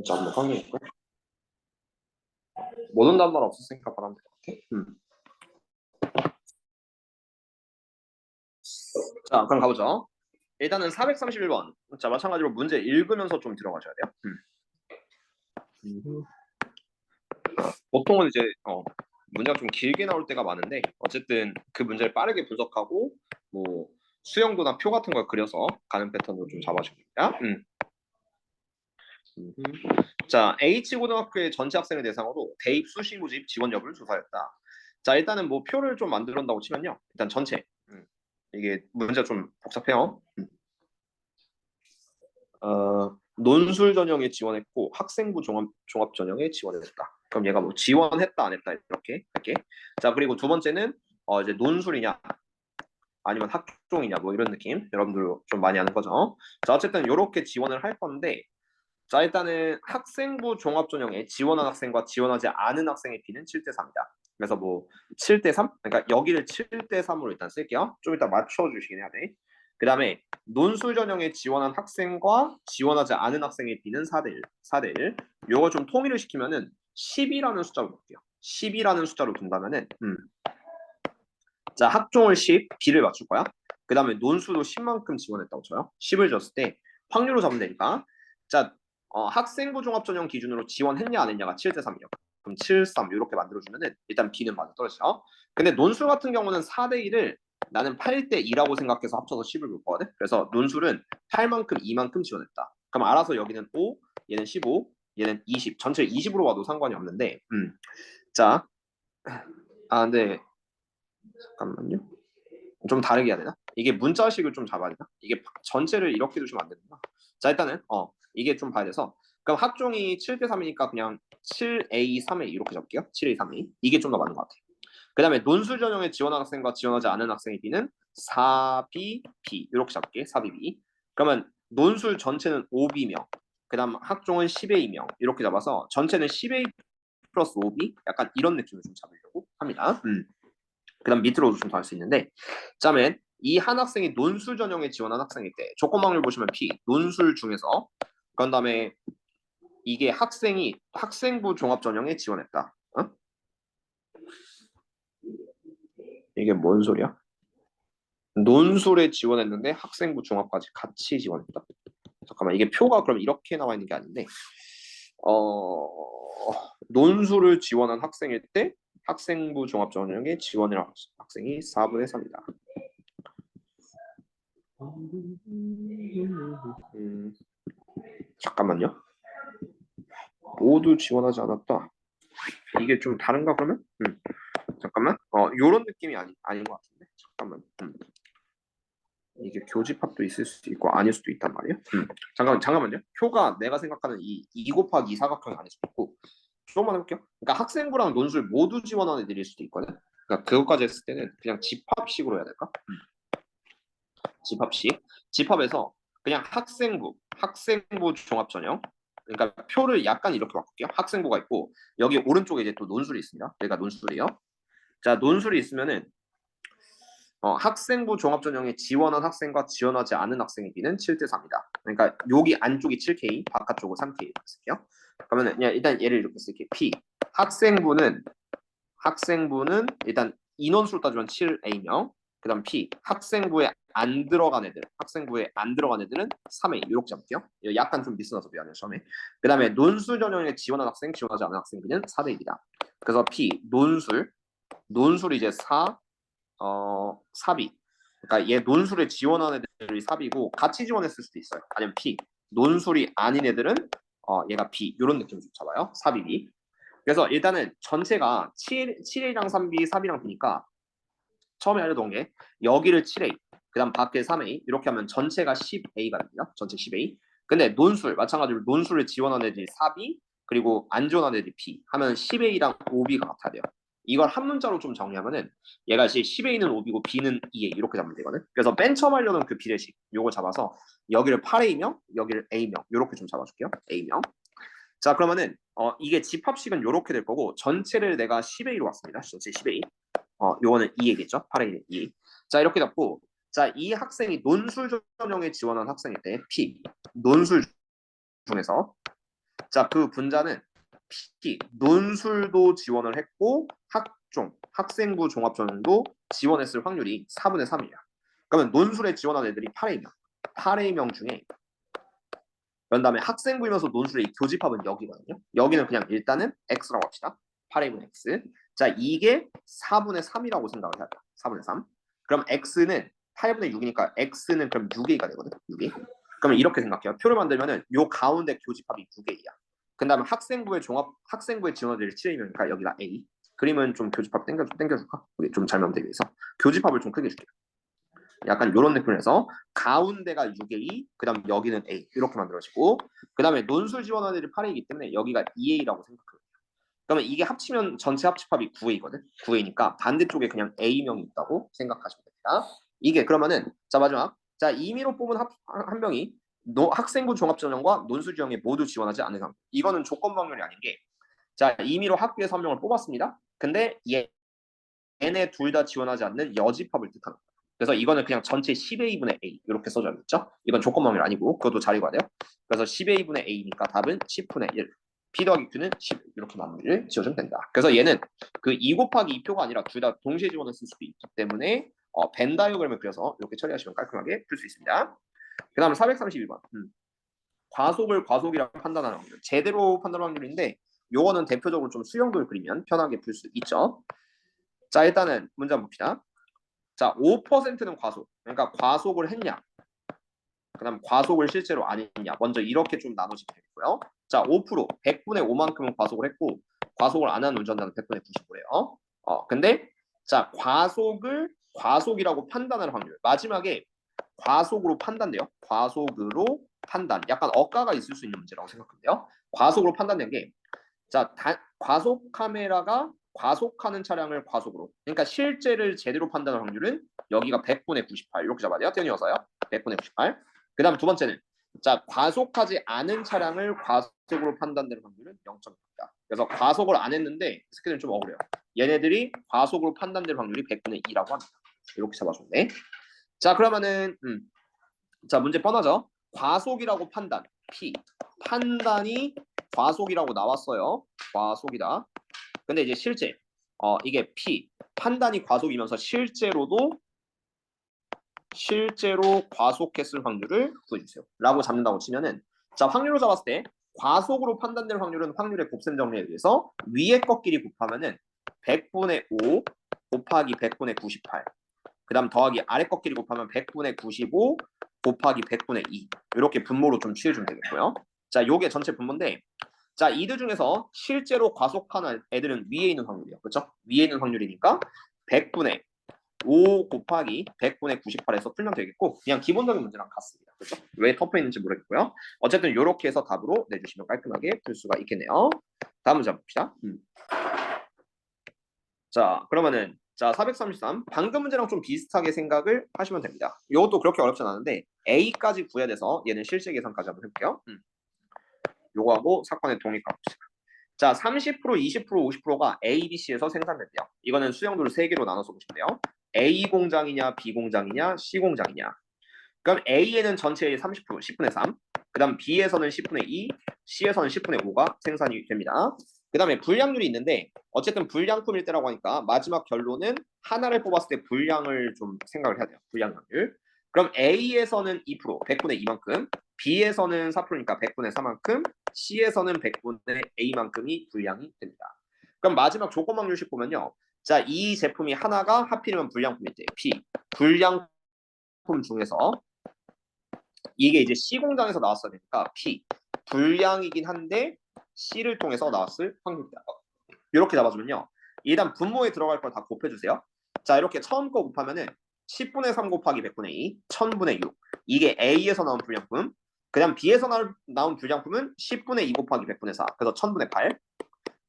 자, 한번 확인해볼까? 못 온다는 말 없었으니까 바라면 될 것 같아. 자, 그럼 가보죠. 일단은 431번. 자, 마찬가지로 문제 읽으면서 좀 들어가셔야 돼요. 보통은 이제 문제가 좀 길게 나올 때가 많은데 어쨌든 그 문제를 빠르게 분석하고 뭐 수영도나 표 같은 걸 그려서 가는 패턴으로 좀 잡아줍니다. 자, H고등학교의 전체 학생을 대상으로 대입 수시 모집 지원 여부를 조사했다. 자, 일단은 뭐 표를 좀 만들었다고 치면요. 일단 전체. 이게 문제가 좀 복잡해요. 논술 전형에 지원했고 학생부 종합 전형에 지원했다. 그럼 얘가 뭐 지원했다 안 했다 이렇게 할게. 자, 그리고 두 번째는 이제 논술이냐 아니면 학종이냐 뭐 이런 느낌 여러분들 좀 많이 아는 거죠. 자, 어쨌든 이렇게 지원을 할 건데 자, 일단은 학생부 종합 전형에 지원한 학생과 지원하지 않은 학생의 비는 7대 3이다. 그래서 뭐 7대 3? 그러니까 여기를 7대 3으로 일단 쓸게요. 좀 이따 맞춰 주시긴 해야 돼. 그다음에 논술 전형에 지원한 학생과 지원하지 않은 학생의 비는 4대 1. 4대 1. 요거 좀 통일을 시키면은 10이라는 숫자로 볼게요. 10이라는 숫자로 둔다면은 자, 학종을 10, B를 맞출 거야. 그다음에 논술도 10만큼 지원했다고 쳐요. 10을 줬을 때 확률로 잡으면 되니까. 자, 학생부 종합전형 기준으로 지원했냐 안 했냐가 7대 3이요. 그럼 7, 3 이렇게 만들어주면은 일단 B는 맞아 떨어지죠. 근데 논술 같은 경우는 4대 1을 나는 8대 2라고 생각해서 합쳐서 10을 볼 거거든. 그래서 논술은 8만큼 2만큼 지원했다. 그럼 알아서 여기는 5, 얘는 15, 얘는 20. 전체 20으로 와도 상관이 없는데 자, 근데 잠깐만요. 좀 다르게 해야 되나? 이게 문자식을 좀 잡아야 되나? 이게 전체를 이렇게 두시면 안 되나? 자, 일단은 이게 좀 봐야 돼서 그럼 학종이 7대 3이니까 그냥 7A 3A 이렇게 잡을게요. 7A 3A 이게 좀 더 맞는 것 같아요. 그 다음에 논술 전형에 지원한 학생과 지원하지 않은 학생의 B는 4B B 이렇게 잡을게. 4B B. 그러면 논술 전체는 5B명 그 다음 학종은 10A명 이렇게 잡아서 전체는 10A 플러스 5B 약간 이런 느낌을 좀 잡으려고 합니다. 그 다음 밑으로도 좀 더 할 수 있는데 그다음에 이 한 학생이 논술 전형에 지원한 학생일 때 조건방을 보시면 P 논술 중에서 그런 다음에 이게 학생이 학생부 종합 전형에 지원했다. 이게 뭔 소리야? 논술에 지원했는데 학생부 종합까지 같이 지원했다. 잠깐만 이게 표가 그럼 이렇게 나와 있는 게 아닌데 논술을 지원한 학생일 때 학생부 종합 전형에 지원을 한 학생이 4분의 3이다. 잠깐만요. 모두 지원하지 않았다. 이게 좀 다른가 그러면? 잠깐만. 요런 느낌이 아닌 것 같은데. 잠깐만. 이게 교집합도 있을 수도 있고 아닐 수도 있단 말이에요. 잠깐만요. 표가 내가 생각하는 이 곱하기 2 사각형이 아닐 수도 있고. 조금만 해볼게요. 그러니까 학생부랑 논술 모두 지원하는 애들일 수도 있거든. 그러니까 그것까지 했을 때는 그냥 집합식으로 해야 될까? 집합식. 집합에서 그냥 학생부 종합 전형. 그러니까 표를 약간 이렇게 바꿀게요. 학생부가 있고 여기 오른쪽에 이제 또 논술이 있습니다. 여기가 논술이에요. 자, 논술이 있으면은 학생부 종합 전형에 지원한 학생과 지원하지 않은 학생의 비는 7대 3이다. 그러니까 여기 안쪽이 7K, 바깥쪽은 3K 이렇게 쓸게요. 그러면 그냥 일단 얘를 이렇게 쓸게요. P 학생부는 일단 인원수로 따지면 7A명. 그다음 P 학생부에 안 들어간 애들은 3A 이렇게 잡을게요. 약간 좀 미스나서 미안해요 처음에. 그다음에 논술 전형에 지원한 학생, 지원하지 않은 학생비는 4대 1이다. 그래서 P 논술 이제 4비. 그러니까 얘 논술에 지원한 애들이 4비고 같이 지원했을 수도 있어요. 아니면 P 논술이 아닌 애들은 얘가 B 이런 느낌 좀 잡아요. 4B. 그래서 일단은 전체가 7A랑 3B, 4B랑 B니까 처음에 알려둔 게 여기를 7A, 그 다음 밖에 3A 이렇게 하면 전체가 10A가 됩니다. 전체 10A. 근데 논술 마찬가지로 논술을 지원한 애들이 4B 그리고 안 지원한 애들이 B 하면 10A랑 5B가 같아야 돼요. 이걸 한 문자로 좀 정리하면은 얘가 10A는 5B고 B는 2A 이렇게 잡으면 되거든. 그래서 맨 처음 하려는 그 비례식 요거 잡아서 여기를 8A명, 여기를 A명 이렇게 좀 잡아줄게요. A명. 자, 그러면은 이게 집합식은 이렇게 될 거고 전체를 내가 10A로 왔습니다. 전체 10A. 요거는 2A겠죠? 8A 2. 자, 이렇게 잡고 자, 이 학생이 논술 전형에 지원한 학생일 때 P 논술 중에서 자, 그 분자는 P, 논술도 지원을 했고 학생부 종합전형도 지원했을 확률이 4분의 3이야. 그러면 논술에 지원한 애들이 8A명. 8A명 중에 그런 다음에 학생부이면서 논술의 교집합은 여기거든요. 여기는 그냥 일단은 X라고 합시다. 8A분 X. 자, 이게 4분의 3이라고 생각을 해야 돼. 4분의 3. 그럼 X는 8분의 6이니까 X는 그럼 6A가 되거든. 6A. 그러면 이렇게 생각해요. 표를 만들면은 요 가운데 교집합이 6A야. 그 다음에 학생부에 지원을 7A면니까 여기가 A. 그림은 좀 교집합 땡겨줄까? 우리 좀 잘 만들기 위해서. 교집합을 좀 크게 줄게요. 약간 이런 느낌에서 가운데가 6A, 그 다음 여기는 A 이렇게 만들어지고 그 다음에 논술 지원한 애들이 8A이기 때문에 여기가 2A라고 생각해요. 그러면 이게 합치면 전체 합집합이 9A거든. 9A니까 반대쪽에 그냥 A명이 있다고 생각하시면 됩니다. 이게 그러면은 자 마지막 자 임의로 뽑은 한 명이 학생부 종합전형과 논술 지원에 모두 지원하지 않는 상황. 이거는 조건 확률이 아닌 게 자 임의로 학교에서 한 명을 뽑았습니다. 근데 얘네 둘 다 지원하지 않는 여집합을 뜻하는 거예요. 그래서 이거는 그냥 전체 10A분의 A 이렇게 써져 있죠. 이건 조건 확률 아니고 그것도 잘 읽어야 돼요. 그래서 10A분의 A니까 답은 10분의 1. P 더하기 Q는 10 이렇게 마무리를 지어주면 된다. 그래서 얘는 그 2 곱하기 2표가 아니라 둘 다 동시에 지원했을 수도 있기 때문에 벤 다이어그램을 그려서 이렇게 처리하시면 깔끔하게 풀 수 있습니다. 그 다음 432번. 과속을 과속이라고 판단하는 확률. 제대로 판단하는 확률인데 요거는 대표적으로 좀 수형도를 그리면 편하게 풀 수 있죠. 자 일단은 문제 한번 봅시다. 자 5%는 과속. 그러니까 과속을 했냐. 그 다음 과속을 실제로 안 했냐. 먼저 이렇게 좀 나눠지면 되겠고요. 자 5%, 100분의 5만큼은 과속을 했고 과속을 안 한 운전자는 100분의 99래요. 근데 자 과속이라고 판단할 확률. 마지막에 과속으로 판단돼요. 과속으로 판단. 약간 억가가 있을 수 있는 문제라고 생각하면 돼요. 과속으로 판단된 게 자, 과속 카메라가 과속하는 차량을 과속으로. 그러니까 실제를 제대로 판단할 확률은 여기가 100분의 98 이렇게 잡아야 돼요. 띄어넣어서요. 100분의 98. 그 다음 두 번째는 자 과속하지 않은 차량을 과속으로 판단되는 확률은 0.6이다. 그래서 과속을 안 했는데 스케줄은 좀 억울해요. 얘네들이 과속으로 판단될 확률이 100분의 2라고 합니다. 이렇게 잡아줬네. 자 그러면은 자 문제 뻔하죠. 과속이라고 판단 P 판단이 과속이라고 나왔어요. 과속이다. 근데 이제 실제 이게 P 판단이 과속이면서 실제로 과속했을 확률을 구해주세요. 라고 잡는다고 치면은 자 확률로 잡았을 때 과속으로 판단될 확률은 확률의 곱셈 정리에 의해서 위에 것끼리 곱하면은 100분의 5 곱하기 100분의 98 그 다음 더하기 아래 것끼리 곱하면 100분의 95 곱하기 100분의 2 이렇게 분모로 좀 취해주면 되겠고요. 자 요게 전체 분모인데 자 이들 중에서 실제로 과속하는 애들은 위에 있는 확률이에요. 그렇죠? 위에 있는 확률이니까 100분의 5 곱하기 100분의 98에서 풀면 되겠고 그냥 기본적인 문제랑 같습니다. 그렇죠? 왜 터프에 있는지 모르겠고요. 어쨌든 이렇게 해서 답으로 내주시면 깔끔하게 풀 수가 있겠네요. 다음 문제 봅시다. 자 그러면은 자 433 방금 문제랑 좀 비슷하게 생각을 하시면 됩니다. 이것도 그렇게 어렵진 않은데 A까지 구해야 돼서 얘는 실제 계산까지 한번 해볼게요. 요거하고 사건의 동의값 봅시다. 자 30%, 20%, 50%가 A, B, C에서 생산된대요. 이거는 수용도를 3개로 나눠서 보시면 돼요. A 공장이냐 B 공장이냐 C 공장이냐. 그럼 A에는 전체의 30%, 10분의 3. 그 다음 B에서는 10분의 2, C에서는 10분의 5가 생산이 됩니다. 그 다음에 불량률이 있는데 어쨌든 불량품일 때라고 하니까 마지막 결론은 하나를 뽑았을 때 불량을 좀 생각을 해야 돼요. 불량률. 그럼 A에서는 2%, 100분의 2만큼, B에서는 4%니까 100분의 4만큼, C에서는 100분의 A만큼이 불량이 됩니다. 그럼 마지막 조건 확률식 보면요. 자, 이 제품이 하나가 하필이면 불량품일 때 P, 불량품 중에서 이게 이제 C 공장에서 나왔어야 되니까 P, 불량이긴 한데 C를 통해서 나왔을 확률이다. 이렇게 잡아주면요. 일단 분모에 들어갈 걸 다 곱해주세요. 자 이렇게 처음 거 곱하면은 10분의 3 곱하기 100분의 2, 1000분의 6. 이게 A에서 나온 불량품. 그 다음 B에서 나온 불량품은 10분의 2 곱하기 100분의 4. 그래서 1000분의 8.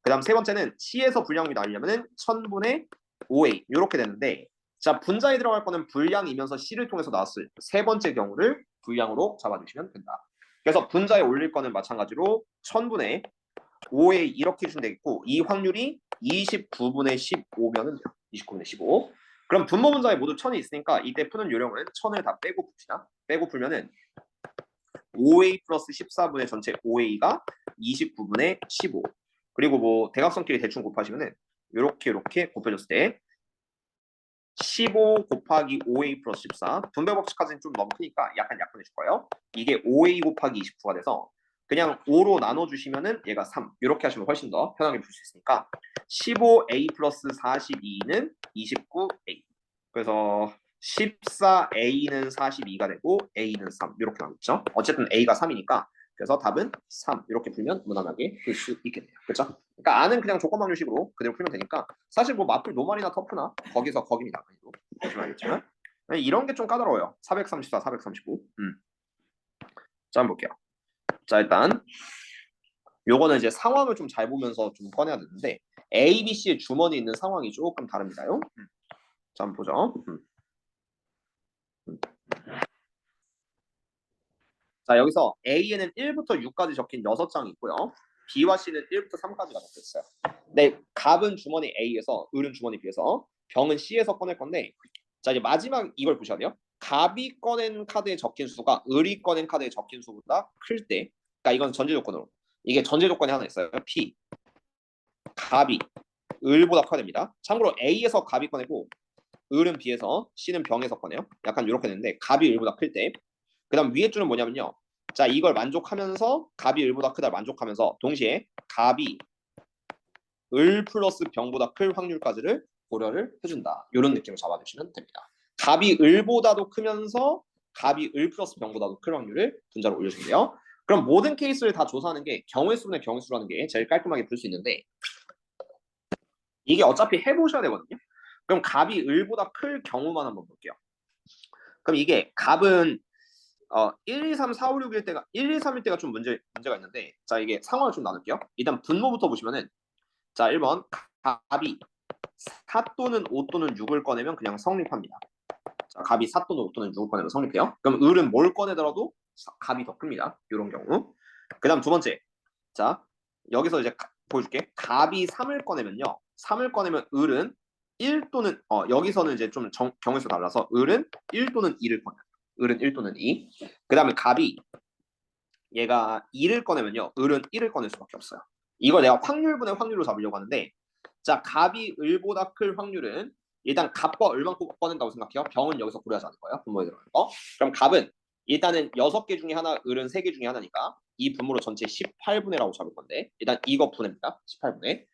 그 다음 세 번째는 C에서 불량이 나오려면은 1000분의 5A. 이렇게 되는데 자 분자에 들어갈 거는 불량이면서 C를 통해서 나왔을 세 번째 경우를 불량으로 잡아주시면 된다. 그래서 분자에 올릴 거는 마찬가지로 1000분의 5에 이렇게 주면 되겠고 이 확률이 29분의 15면은 29분의 15. 그럼 분모 분자에 모두 1000이 있으니까 이때 푸는 요령은 1000을 다 빼고 풉시다. 빼고 풀면은 5a 플러스 14분의 전체 5a가 29분의 15. 그리고 뭐 대각선끼리 대충 곱하시면은 이렇게 곱해줬을 때 15 곱하기 5a 플러스 14. 분배 법칙까지는 좀 너무 크니까 약간 약분해 줄 거예요. 이게 5a 곱하기 29가 돼서 그냥 5로 나눠주시면은 얘가 3. 이렇게 하시면 훨씬 더 편하게 풀 수 있으니까 15a 플러스 42는 29a. 그래서 14a는 42가 되고 a는 3 이렇게 나왔죠. 어쨌든 a가 3이니까 그래서 답은 3 이렇게 풀면 무난하게 풀 수 있겠네요. 그렇죠? 그러니까 아는 그냥 조건방정식으로 그대로 풀면 되니까 사실 뭐 마플 노말이나 터프나 거기서 거기입니다. 보시면 알겠지만 이런 게 좀 까다로워요. 434, 435. 자 한번 볼게요. 자 일단 요거는 이제 상황을 좀 잘 보면서 좀 꺼내야 되는데 A, B, C의 주머니 있는 상황이 조금 다릅니다요. 자 한번 보죠. 자 여기서 A에는 1부터 6까지 적힌 6장이 있고요. B와 C는 1부터 3까지가 적혀 있어요. 네, 갑은 주머니 A에서, 을은 주머니 B에서, 병은 C에서 꺼낼 건데, 자 이제 마지막 이걸 보셔야 돼요. 갑이 꺼낸 카드에 적힌 수가 을이 꺼낸 카드에 적힌 수보다 클 때, 그러니까 이건 전제 조건으로. 이게 전제 조건이 하나 있어요. P. 갑이 을보다 커야 됩니다. 참고로 A에서 갑이 꺼내고, 을은 B에서, C는 병에서 꺼내요. 약간 이렇게 되는데, 갑이 을보다 클 때. 그다음 위에 줄은 뭐냐면요. 자 이걸 만족하면서 갑이 을보다 크다 만족하면서 동시에 갑이 을 플러스 병보다 클 확률까지를 고려를 해준다. 이런 느낌을 잡아주시면 됩니다. 갑이 을보다도 크면서 갑이 을 플러스 병보다도 클 확률을 분자로 올려주세요. 그럼 모든 케이스를 다 조사하는 게 경우의 수분의 경우의 수라는 게 제일 깔끔하게 볼 수 있는데 이게 어차피 해보셔야 되거든요. 그럼 갑이 을보다 클 경우만 한번 볼게요. 그럼 이게 갑은 1, 2, 3, 4, 5, 6일 때가 1, 2, 3일 때가 좀 문제가 있는데 자 이게 상황을 좀 나눌게요. 일단 분모부터 보시면은 자 1번 갑이 4 또는 5 또는 6을 꺼내면 그냥 성립합니다. 자, 갑이 4 또는 5 또는 6을 꺼내면 성립해요. 그럼 을은 뭘 꺼내더라도 갑이 더 큽니다. 이런 경우. 그 다음 두 번째. 자 여기서 이제 보여줄게. 갑이 3을 꺼내면요. 3을 꺼내면 을은 1 또는 여기서는 이제 좀 경우에서 달라서 을은 1 또는 2를 꺼내요. 을은 1 또는 2. 그 다음에 갑이 얘가 2를 꺼내면요. 을은 1을 꺼낼 수밖에 없어요. 이걸 내가 확률분의 확률로 잡으려고 하는데 자 갑이 을보다 클 확률은 일단 갑과 을만 꺼낸다고 생각해요. 병은 여기서 고려하지 않을 거예요. 분모에 들어가는 거. 그럼 갑은 일단은 6개 중에 하나, 을은 3개 중에 하나니까 이 분모로 전체 18분의 라고 잡을 건데 일단 이거 분해입니다. 18분의.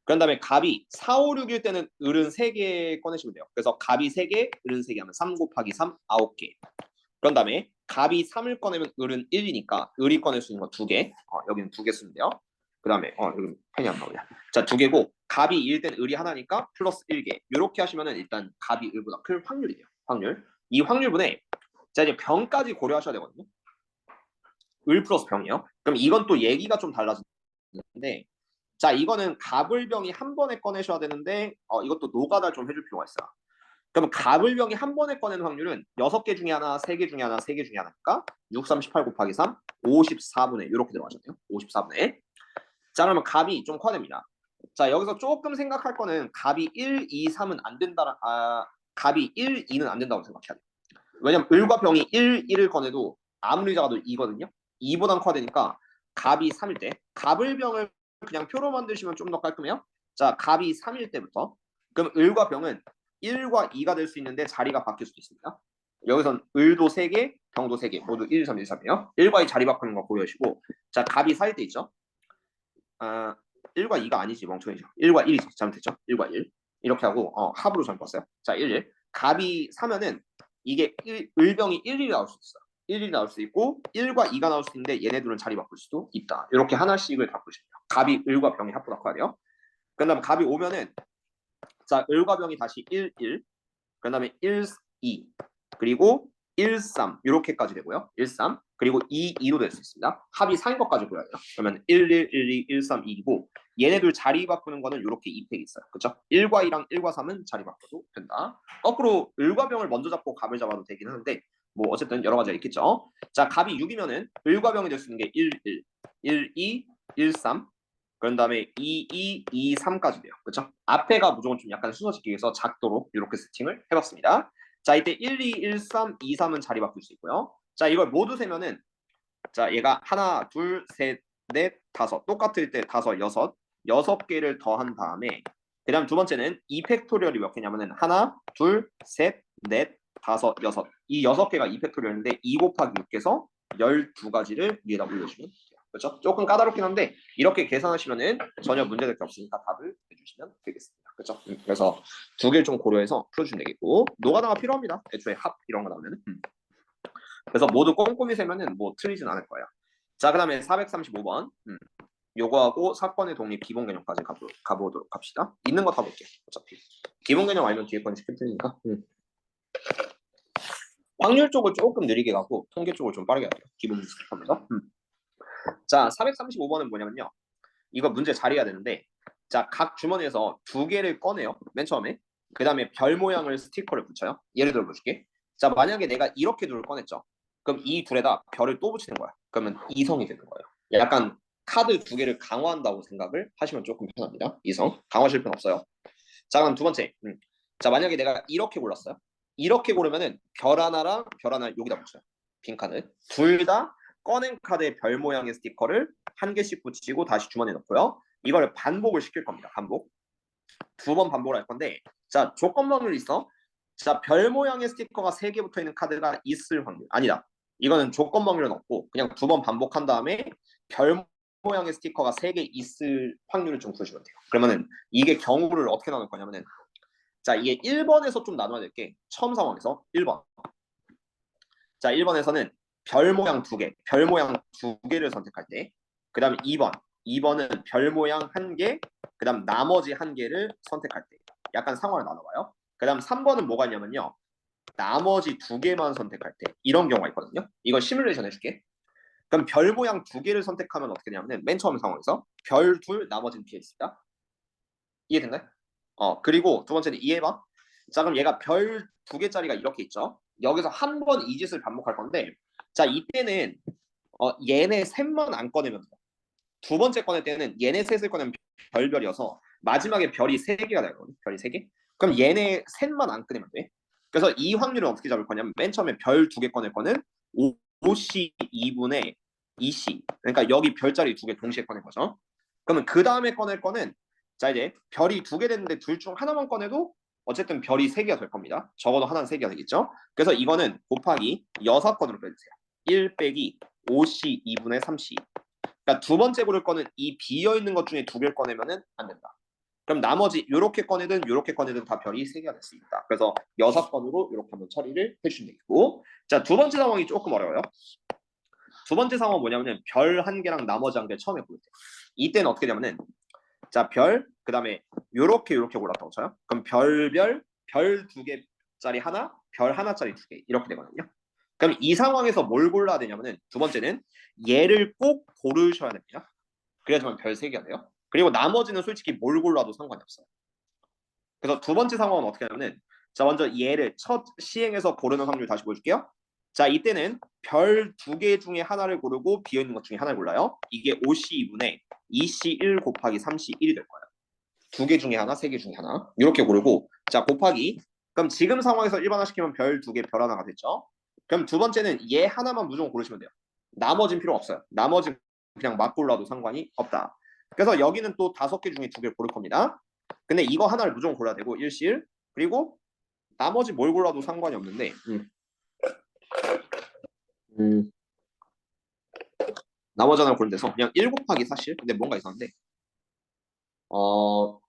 그런 다음에 갑이 4, 5, 6일 때는 을은 3개 꺼내시면 돼요. 그래서 갑이 3개, 을은 3개 하면 3 곱하기 3, 9개. 그런 다음에 갑이 3을 꺼내면 을은 1이니까 을이 꺼낼 수 있는 거 2개. 여기는 2개 쓰면 돼요. 그 다음에 여기 펜이 안 나오냐. 자 2개고 갑이 1 땐 을이 하나니까 플러스 1개. 이렇게 하시면은 일단 갑이 을보다 클 확률이 돼요. 확률. 이 확률분에 자 이제 병까지 고려하셔야 되거든요. 을 플러스 병이요. 그럼 이건 또 얘기가 좀 달라지는데 자 이거는 갑을 병이 한 번에 꺼내셔야 되는데 이것도 노가다 좀 해줄 필요가 있어요. 그러면 갑을 병이 한 번에 꺼내는 확률은 6개 중에 하나, 3개 중에 하나, 3개 중에 하나니까 6, 3, 18 곱하기 3, 54분의 이렇게 들어가잖아요. 54분의. 자 그러면 갑이 좀 커야 됩니다. 자 여기서 조금 생각할 거는 갑이 1, 2, 3은 안 된다. 갑이 1, 2는 안 된다고 생각해야 돼요. 왜냐면 을과 병이 1, 1을 꺼내도 아무리 작아도 2거든요. 2보단 커야 되니까 갑이 3일 때 갑을 병을 그냥 표로 만드시면 좀 더 깔끔해요. 자 갑이 3일 때부터 그럼 을과 병은 1과 2가 될 수 있는데 자리가 바뀔 수도 있습니다. 여기선 을도 3개, 병도 3개 모두 1, 3, 1, 3이에요. 1과 2 자리 바꾸는 거 고려하시고 자 갑이 4일 때 있죠. 1과 2가 아니지 멍청이죠. 1과 1이지. 잘못했죠. 1과 1. 이렇게 하고 합으로 잘못 봤어요. 자 1, 갑이 4면은 이게 을병이 1이 나올 수 있어요. 1이 나올 수 있고 1과 2가 나올 수 있는데 얘네들은 자리 바꿀 수도 있다. 이렇게 하나씩을 다 보시면 돼요. 갑이 을과 병이 합보다 커야 돼요. 그 다음에 갑이 오면은 자 을과 병이 다시 1, 1. 그 다음에 1, 2. 그리고 1, 3 이렇게까지 되고요. 1, 3 그리고 2, 2로 될 수 있습니다. 합이 4인 것까지 보여야 돼요. 그러면 1, 1, 1, 2, 1, 3, 2이고 얘네들 자리 바꾸는 거는 이렇게 2팩 있어요. 그렇죠? 1과 2랑 1과 3은 자리 바꿔도 된다. 거꾸로 을과 병을 먼저 잡고 갑을 잡아도 되긴 하는데 뭐 어쨌든 여러 가지가 있겠죠. 자 갑이 6이면은 을과 병이 될 수 있는 게 1, 1, 1, 2, 1, 3 그런 다음에 2, 2, 2, 3까지 돼요. 그렇죠? 앞에가 무조건 좀 약간 순서 지키기 위해서 작도록 이렇게 세팅을 해봤습니다. 자 이때 1, 2, 1, 3, 2, 3은 자리 바꿀 수 있고요. 자 이걸 모두 세면은 자 얘가 하나, 둘, 셋, 넷, 다섯. 똑같을 때 다섯, 여섯. 여섯 개를 더한 다음에 그 다음 두 번째는 2팩토리얼이 몇 개냐면은 하나, 둘, 셋, 넷, 다섯, 여섯. 이 여섯 개가 2팩토리얼인데 2 곱하기 6에서 12가지를 위에다 올려주면 돼요. 그렇죠? 조금 까다롭긴 한데 이렇게 계산하시면은 전혀 문제될 게 없으니까 답을 해주시면 되겠습니다. 그렇죠? 그래서 두 개를 좀 고려해서 풀어주면 되겠고 노가다가 필요합니다. 애초에 합 이런 거 나오면은. 그래서 모두 꼼꼼히 세면은 뭐 틀리진 않을 거예요. 자, 그다음에 435번. 요거하고 사건의 독립 기본 개념까지 가보도록 합시다. 있는 거 다 볼게. 어차피 기본 개념 알면 뒤에 건 쉽게 틀리니까. 확률 쪽을 조금 느리게 가고 통계 쪽을 좀 빠르게 가요. 기본 분석하면서. 자, 435번은 뭐냐면요. 이거 문제 잘 해야 되는데, 자, 각 주머니에서 두 개를 꺼내요. 맨 처음에. 그 다음에 별 모양을 스티커를 붙여요. 예를 들어 보실게. 자, 만약에 내가 이렇게 둘을 꺼냈죠. 그럼 이 둘에다 별을 또 붙이는 거야. 그러면 이성이 되는 거예요. 약간 카드 두 개를 강화한다고 생각을 하시면 조금 편합니다. 이성. 강화실 필요 없어요. 자, 그럼 두 번째. 자, 만약에 내가 이렇게 골랐어요. 이렇게 고르면은 별 하나랑 별 하나 여기다 붙여요. 빈 카드. 둘 다 꺼낸 카드의 별 모양의 스티커를 한 개씩 붙이고 다시 주머니에 넣고요. 이걸 반복을 시킬 겁니다. 반복. 두 번 반복을 할 건데, 자, 조건 확률이 있어. 자, 별 모양의 스티커가 세 개 붙어 있는 카드가 있을 확률. 아니다. 이거는 조건 확률은 없고 그냥 두 번 반복한 다음에 별 모양의 스티커가 세 개 있을 확률을 좀 구해주면 돼요. 그러면은 이게 경우를 어떻게 나눌 거냐면은 자, 이게 1번에서 좀 나눠야 될 게 처음 상황에서 1번. 자, 1번에서는 별 모양 두 개, 별 모양 두 개를 선택할 때, 그 다음 2번. 2번은 별 모양 한 개, 그 다음 나머지 한 개를 선택할 때. 약간 상황을 나눠봐요. 그 다음 3번은 뭐가 있냐면요. 나머지 두 개만 선택할 때. 이런 경우가 있거든요. 이거 시뮬레이션 해줄게. 그럼 별 모양 두 개를 선택하면 어떻게 되냐면 맨 처음 상황에서 별 둘, 나머지는 비어 있습니다. 이해됐나요? 그리고 두 번째는 이해봐. 자, 그럼 얘가 별 두 개짜리가 이렇게 있죠. 여기서 한 번 이 짓을 반복할 건데, 자, 이때는 얘네 셋만 안 꺼내면 돼요. 두 번째 꺼낼 때는 얘네 셋을 꺼내면 별별이어서 마지막에 별이 세 개가 되거든요. 별이 세 개. 그럼 얘네 셋만 안 꺼내면 돼. 그래서 이 확률을 어떻게 잡을 거냐면 맨 처음에 별 두 개 꺼낼 거는 5C 2분의 2C. 그러니까 여기 별자리 두 개 동시에 꺼낼 거죠. 그러면 그 다음에 꺼낼 거는 자 이제 별이 두 개 됐는데 둘 중 하나만 꺼내도 어쨌든 별이 세 개가 될 겁니다. 적어도 하나는 세 개가 되겠죠. 그래서 이거는 곱하기 여섯 건으로 빼주세요. 1 빼기 5C 2분의 3C. 그러니까 두 번째 고를 거는 이 비어 있는 것 중에 두 개를 꺼내면은 안 된다. 그럼 나머지 이렇게 꺼내든 이렇게 꺼내든 다 별이 세 개가 될 수 있다. 그래서 여섯 번으로 이렇게 한번 처리를 해주시면 되겠고, 자, 두 번째 상황이 조금 어려워요. 두 번째 상황은 뭐냐면은 별 한 개랑 나머지 한 개 처음에 고를 때. 이때는 어떻게 되냐면은 자, 별, 그 다음에 요렇게 골랐다고 쳐요. 그럼 별 두 개짜리 하나, 별 하나짜리 두 개 이렇게 되거든요. 그럼 이 상황에서 뭘 골라야 되냐면은 두 번째는 얘를 꼭 고르셔야 됩니다. 그래야지만 별 세 개가 돼요. 그리고 나머지는 솔직히 뭘 골라도 상관이 없어요. 그래서 두 번째 상황은 어떻게 하냐면은 자, 먼저 얘를 첫 시행해서 고르는 확률 다시 보여줄게요. 자, 이때는 별 두 개 중에 하나를 고르고 비어있는 것 중에 하나를 골라요. 이게 5C2분의 2C1 곱하기 3C1이 될 거예요. 두 개 중에 하나, 세 개 중에 하나 이렇게 고르고 자, 곱하기 그럼 지금 상황에서 일반화시키면 별 두 개, 별 하나가 됐죠. 그럼 두 번째는 얘 하나만 무조건 고르시면 돼요. 나머지는 필요 없어요. 나머지는 그냥 막 골라도 상관이 없다. 그래서 여기는 또 다섯 개 중에 두 개를 고를 겁니다. 근데 이거 하나를 무조건 골라야 되고 일실 그리고 나머지 뭘 골라도 상관이 없는데 음, 나머지 하나를 고르면 돼서 그냥 1 곱하기 사실 근데 뭔가 이상한데 어,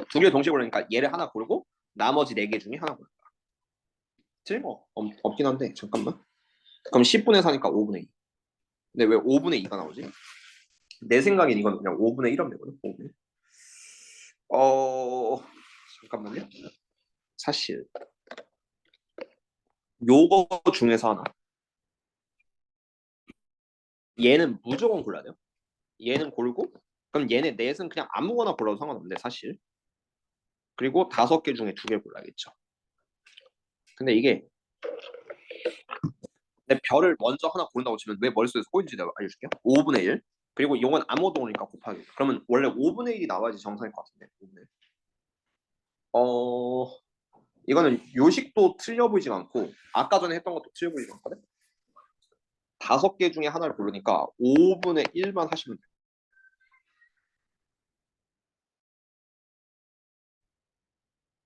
두 개를 동시에 고르니까 얘를 하나 고르고 나머지 네 개 중에 하나 고르 틀린 거 없긴 한데 잠깐만 그럼 10분의 4니까 5분의 2 근데 왜 5분의 2가 나오지? 내 생각엔 이건 그냥 5분의 1하면 되거든 5분의 1. 잠깐만요 사실 요거 중에서 하나 얘는 무조건 골라야 돼요. 얘는 고르고 그럼 얘네 넷은 그냥 아무거나 골라도 상관없는데 사실 그리고 다섯 개 중에 두 개 골라야겠죠. 근데 이게 내 별을 먼저 하나 고른다고 치면 왜 머릿속에서 꼬인지 내가 알려줄게요. 5분의 1 그리고 이건 아무도 오니까 곱하기 그러면 원래 5분의 1이 나와야지 정상일 것 같은데 5분의 1. 이거는 요식도 틀려 보이지가 않고 아까 전에 했던 것도 틀려 보이지 않거든. 5개 중에 하나를 고르니까 5분의 1만 하시면 돼요.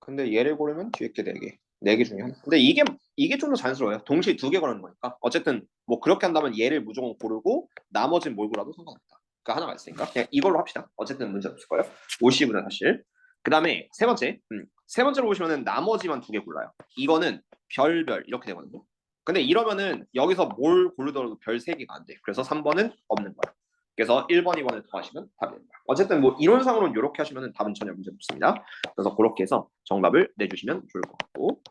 근데 얘를 고르면 뒤에 게 4개. 4개 중에 하나. 근데 이게 좀 더 자연스러워요. 동시에 2개 고르는 거니까. 어쨌든 뭐 그렇게 한다면 얘를 무조건 고르고 나머지는 뭘 고르도 상관없다. 그 하나가 있으니까 그냥 이걸로 합시다. 어쨌든 문제 없을 거예요. 50분은 사실. 그 다음에 세 번째. 세 번째로 보시면은 나머지만 2개 골라요. 이거는 별별 이렇게 되거든요. 근데 이러면은 여기서 뭘 고르더라도 별 3개가 안 돼. 그래서 3번은 없는 거야. 그래서 1번, 2번을 더하시면 답이 됩니다. 어쨌든 뭐 이론상으로는 이렇게 하시면 답은 전혀 문제 없습니다. 그래서 그렇게 해서 정답을 내주시면 좋을 것 같고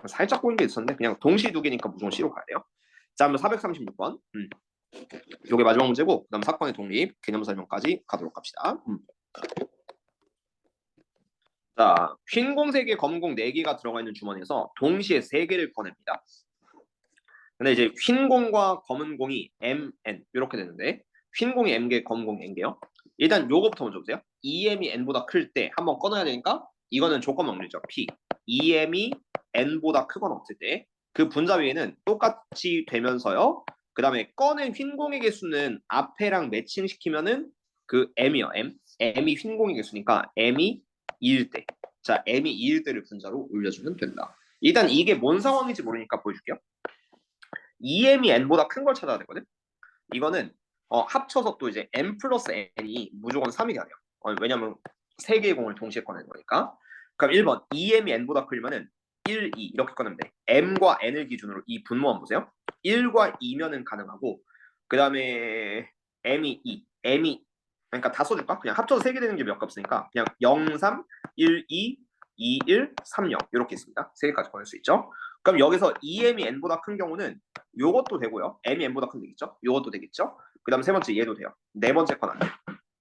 살짝 보인 게 있었는데 그냥 동시 2개니까 무조건 C로 가야 돼요. 자, 그럼 436번. 요게 마지막 문제고 그다음 사건의 독립, 개념 설명까지 가도록 합시다. 자, 흰 공 3개, 검은 공 4개가 들어가 있는 주머니에서 동시에 3개를 꺼냅니다. 근데 이제 흰 공과 검은 공이 M, N 이렇게 되는데 흰 공이 M개, 검은 공이 N개요. 일단 요거부터 먼저 보세요. EM이 N보다 클 때 한번 꺼내야 되니까 이거는 조건 확률이죠. P. EM이 N보다 크거나 없을 때 그 분자 위에는 똑같이 되면서요. 그 다음에 꺼낸 흰 공의 개수는 앞에랑 매칭시키면은 그 M이요. M. M이 흰 공의 개수니까 M이 2일 때. 자, M이 2일 때를 분자로 올려주면 된다. 일단 이게 뭔 상황인지 모르니까 보여줄게요. EM이 N보다 큰 걸 찾아야 되거든. 이거는 합쳐서 또 이제 M 플러스 N이 무조건 3이 돼야 돼요. 왜냐면 3개의 공을 동시에 꺼내는 거니까. 그럼 1번 EM이 N보다 크면은 1, 2 이렇게 꺼내면 돼. M과 N을 기준으로 이 분모함 보세요. 1과 2면은 가능하고 그 다음에 M이 2, M이 그러니까 다 써줄까? 그냥 합쳐서 3개 되는 게 몇 개 없으니까 그냥 0, 3, 1, 2, 2, 1, 3, 0 이렇게 있습니다. 3개까지 꺼낼 수 있죠. 그럼 여기서 EM이 N보다 큰 경우는 요것도 되고요. M이 N보다 큰 되겠죠? 요것도 되겠죠? 그 다음 세 번째 얘도 돼요. 네 번째 건 안 돼요.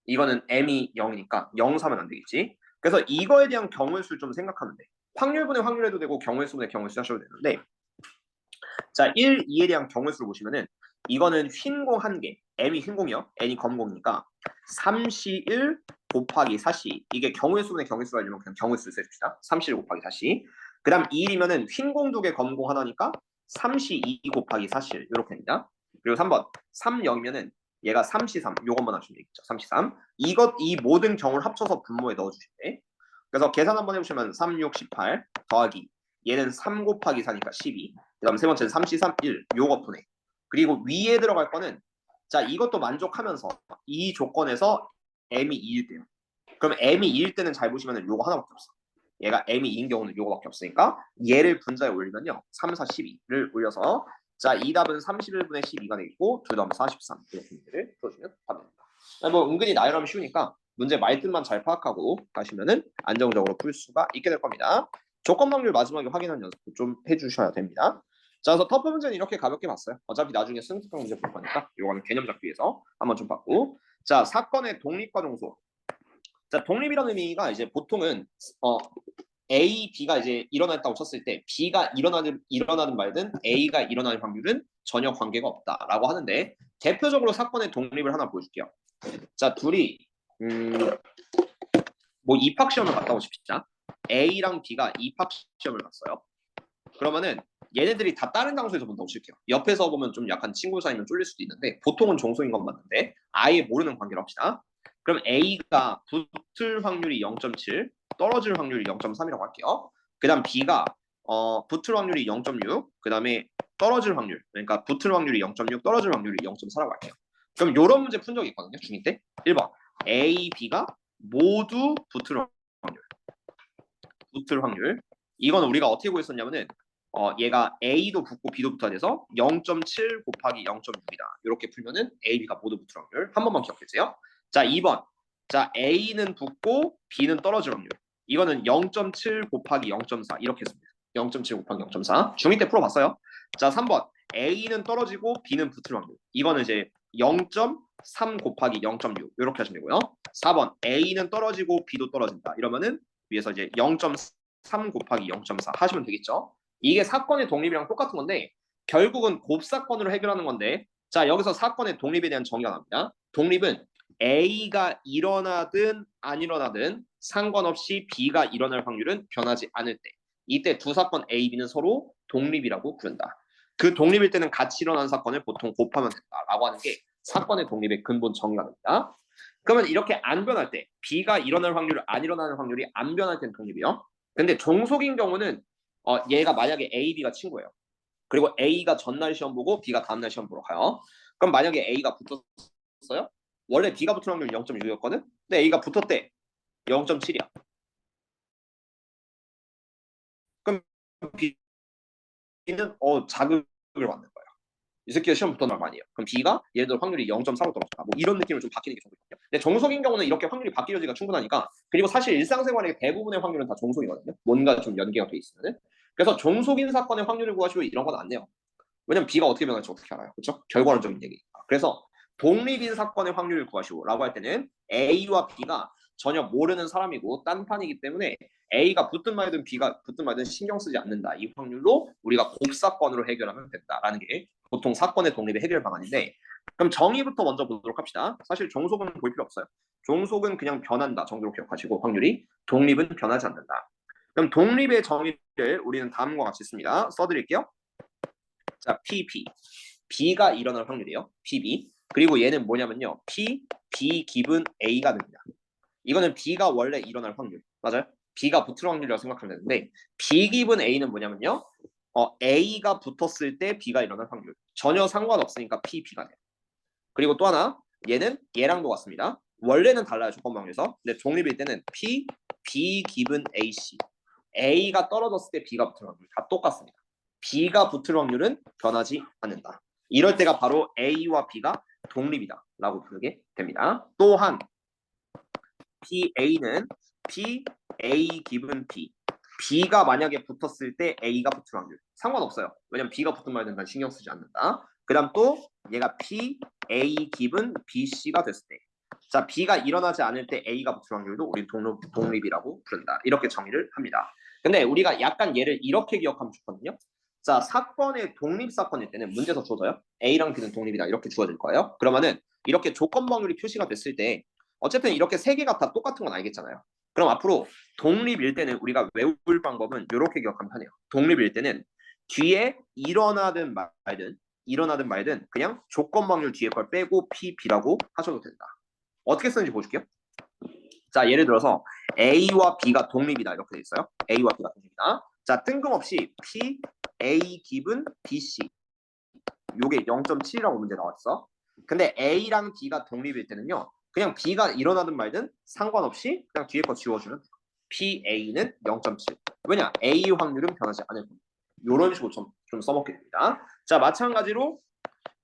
이거는 M이 0이니까 0 사면 안 되겠지. 그래서 이거에 대한 경우의 수를 좀 생각하면 돼. 확률분의 확률해도 되고 경우의 수분의 경우의 수 하셔도 되는데 자 1, 2에 대한 경우의 수를 보시면은 이거는 흰공 1개, M이 흰공이요. N이 검공이니까 3C1 곱하기 4C 이게 경우의 수분의 경우의 수가 아니면 그냥 경우의 수를 써줍시다. 3C1 곱하기 4C 그 다음 2이면은 흰공 2개 검공 하나니까 3C2 곱하기 4C 이렇게 됩니다. 그리고 3번 3, 0이면은 얘가 3C3 요것만 하시면 되겠죠. 3C3 이 모든 경우를 합쳐서 분모에 넣어주시면 돼. 그래서 계산 한번 해보시면 3, 6, 18 더하기 얘는 3 곱하기 4니까 12 그 다음 세 번째는 3C3 1 요거 분해 그리고 위에 들어갈 거는 자 이것도 만족하면서 이 조건에서 M이 2일 때요. 그럼 M이 2일 때는 잘 보시면 요거 하나밖에 없어. 얘가 M이 2인 경우는 요거밖에 없으니까 얘를 분자에 올리면요 3, 4, 12를 올려서 자 이 답은 31분의 12가 되겠고 두 다음 43 이렇게 문제를 풀어주면 답입니다. 뭐 은근히 나열하면 쉬우니까 문제 말뜻만 잘 파악하고 가시면은 안정적으로 풀 수가 있게 될 겁니다. 조건 확률 마지막에 확인하는 연습 좀 해주셔야 됩니다. 자, 그래서 터프 문제는 이렇게 가볍게 봤어요. 어차피 나중에 승특강 문제 볼 거니까 이거는 개념 잡기 위해서 한번 좀 봤고 자, 사건의 독립과 종소. 자, 독립이라는 의미가 이제 보통은 A, B가 이제 일어났다고 쳤을 때 B가 일어나든 말든 A가 일어날 확률은 전혀 관계가 없다라고 하는데 대표적으로 사건의 독립을 하나 보여줄게요. 자, 둘이 뭐 입학 시험을 갔다 오십시다. A랑 B가 입학 시험을 갔어요. 그러면은 얘네들이 다 다른 장소에서 본다고 칠게요. 옆에서 보면 좀 약간 친구 사이면 쫄릴 수도 있는데 보통은 종소인 건 맞는데 아예 모르는 관계로 합시다. 그럼 A가 붙을 확률이 0.7, 떨어질 확률이 0.3이라고 할게요. 그 다음 B가 붙을 확률이 0.6, 그 다음에 떨어질 확률, 그러니까 붙을 확률이 0.6, 떨어질 확률이 0.4라고 할게요. 그럼 이런 문제 푼 적이 있거든요. 중2 때. 1번 A, B가 모두 붙을 확률. 붙을 확률. 이건 우리가 어떻게 구했었냐면은 얘가 A도 붙고 B도 붙어야 돼서 0.7 곱하기 0.6이다. 이렇게 풀면은 A, B가 모두 붙을 확률. 한 번만 기억해주세요. 자, 2번. 자, A는 붙고 B는 떨어질 확률. 이거는 0.7 곱하기 0.4 이렇게 했습니다. 0.7 곱하기 0.4. 중2 때 풀어봤어요. 자, 3번. A는 떨어지고 B는 붙을 확률. 이거는 이제 0.3 곱하기 0.6 이렇게 하시면 되고요. 4번. A는 떨어지고 B도 떨어진다. 이러면은 위에서 이제 0.3 곱하기 0.4 하시면 되겠죠. 이게 사건의 독립이랑 똑같은 건데 결국은 곱사건으로 해결하는 건데 자 여기서 사건의 독립에 대한 정의가 나옵니다. 독립은 A가 일어나든 안 일어나든 상관없이 B가 일어날 확률은 변하지 않을 때 이때 두 사건 A, B는 서로 독립이라고 부른다. 그 독립일 때는 같이 일어난 사건을 보통 곱하면 된다라고 하는 게 사건의 독립의 근본 정의가 됩니다. 그러면 이렇게 안 변할 때 B가 일어날 확률, 안 일어나는 확률이 안 변할 때는 독립이요. 근데 종속인 경우는 얘가 만약에 A, B가 친구예요. 그리고 A가 전날 시험 보고 B가 다음날 시험 보러 가요. 그럼 만약에 A가 붙었어요? 원래 B가 붙을 확률이 0.6였거든? 근데 A가 붙었대. 0.7이야. 그럼 B는 자극을 받는 거야. 이 새끼가 시험 붙었단 말이에요. 그럼 B가 예를 들어 확률이 0.4로 떨어졌다. 뭐 이런 느낌으로 좀 바뀌는 게 종속이거든요. 근데 정속인 경우는 이렇게 확률이 바뀔 여지가 충분하니까 그리고 사실 일상생활의 대부분의 확률은 다 종속이거든요. 뭔가 좀 연계가 돼 있으면. 그래서 종속인 사건의 확률을 구하시고 이런 건 안 돼요. 왜냐면 B가 어떻게 변할지 어떻게 알아요. 그렇죠? 결과론적인 얘기니까. 그래서 독립인 사건의 확률을 구하시고 라고 할 때는 A와 B가 전혀 모르는 사람이고 딴판이기 때문에 A가 붙든 말든 B가 붙든 말든 신경 쓰지 않는다. 이 확률로 우리가 곱사건으로 해결하면 된다라는 게 보통 사건의 독립의 해결 방안인데 그럼 정의부터 먼저 보도록 합시다. 사실 종속은 볼 필요 없어요. 종속은 그냥 변한다 정도로 기억하시고 확률이 독립은 변하지 않는다. 그럼 독립의 정의를 우리는 다음과 같이 씁니다. 써드릴게요. 자, PP. B가 일어날 확률이에요. PB. 그리고 얘는 뭐냐면요. P, B 기분 A가 됩니다. 이거는 B가 원래 일어날 확률. 맞아요? B가 붙을 확률이라고 생각하면 되는데 B 기분 A는 뭐냐면요. A가 붙었을 때 B가 일어날 확률. 전혀 상관없으니까 PB가 돼요. 그리고 또 하나 얘는 얘랑 똑같습니다. 원래는 달라요. 조건방에서. 근데 독립일 때는 P, B 기분 AC. A가 떨어졌을 때 B가 붙을 확률 다 똑같습니다. B가 붙을 확률은 변하지 않는다. 이럴 때가 바로 A와 B가 독립이다 라고 부르게 됩니다. 또한 PA는 P, A 기분 B. B가 만약에 붙었을 때 A가 붙을 확률 상관없어요. 왜냐면 B가 붙은 말은 난 신경 쓰지 않는다. 그 다음 또 얘가 P, A 기분 BC가 됐을 때 자, B가 일어나지 않을 때 A가 붙을 확률도 우리 독립이라고 부른다. 이렇게 정의를 합니다. 근데 우리가 약간 얘를 이렇게 기억하면 좋거든요. 자, 사건의 독립사건일 때는 문제에서 주어져요. A랑 B는 독립이다. 이렇게 주어질 거예요. 그러면은 이렇게 조건방률이 표시가 됐을 때 어쨌든 이렇게 세 개가 다 똑같은 건 알겠잖아요. 그럼 앞으로 독립일 때는 우리가 외울 방법은 이렇게 기억하면 하네요. 독립일 때는 뒤에 일어나든 말든 그냥 조건방률 뒤에 걸 빼고 PB라고 하셔도 된다. 어떻게 쓰는지 보여줄게요. 자, 예를 들어서 A와 B가 독립이다 이렇게 돼 있어요. A와 B가 독립이다. 자, 뜬금없이 P, A 기분 BC 요게 0.7이라고 문제 나왔어. 근데 A랑 B가 독립일 때는요. 그냥 B가 일어나든 말든 상관없이 그냥 뒤에 거 지워주면 돼요. PA는 0.7. 왜냐? A 확률은 변하지 않을 겁니다. 이런 식으로 좀 써먹게 됩니다. 자, 마찬가지로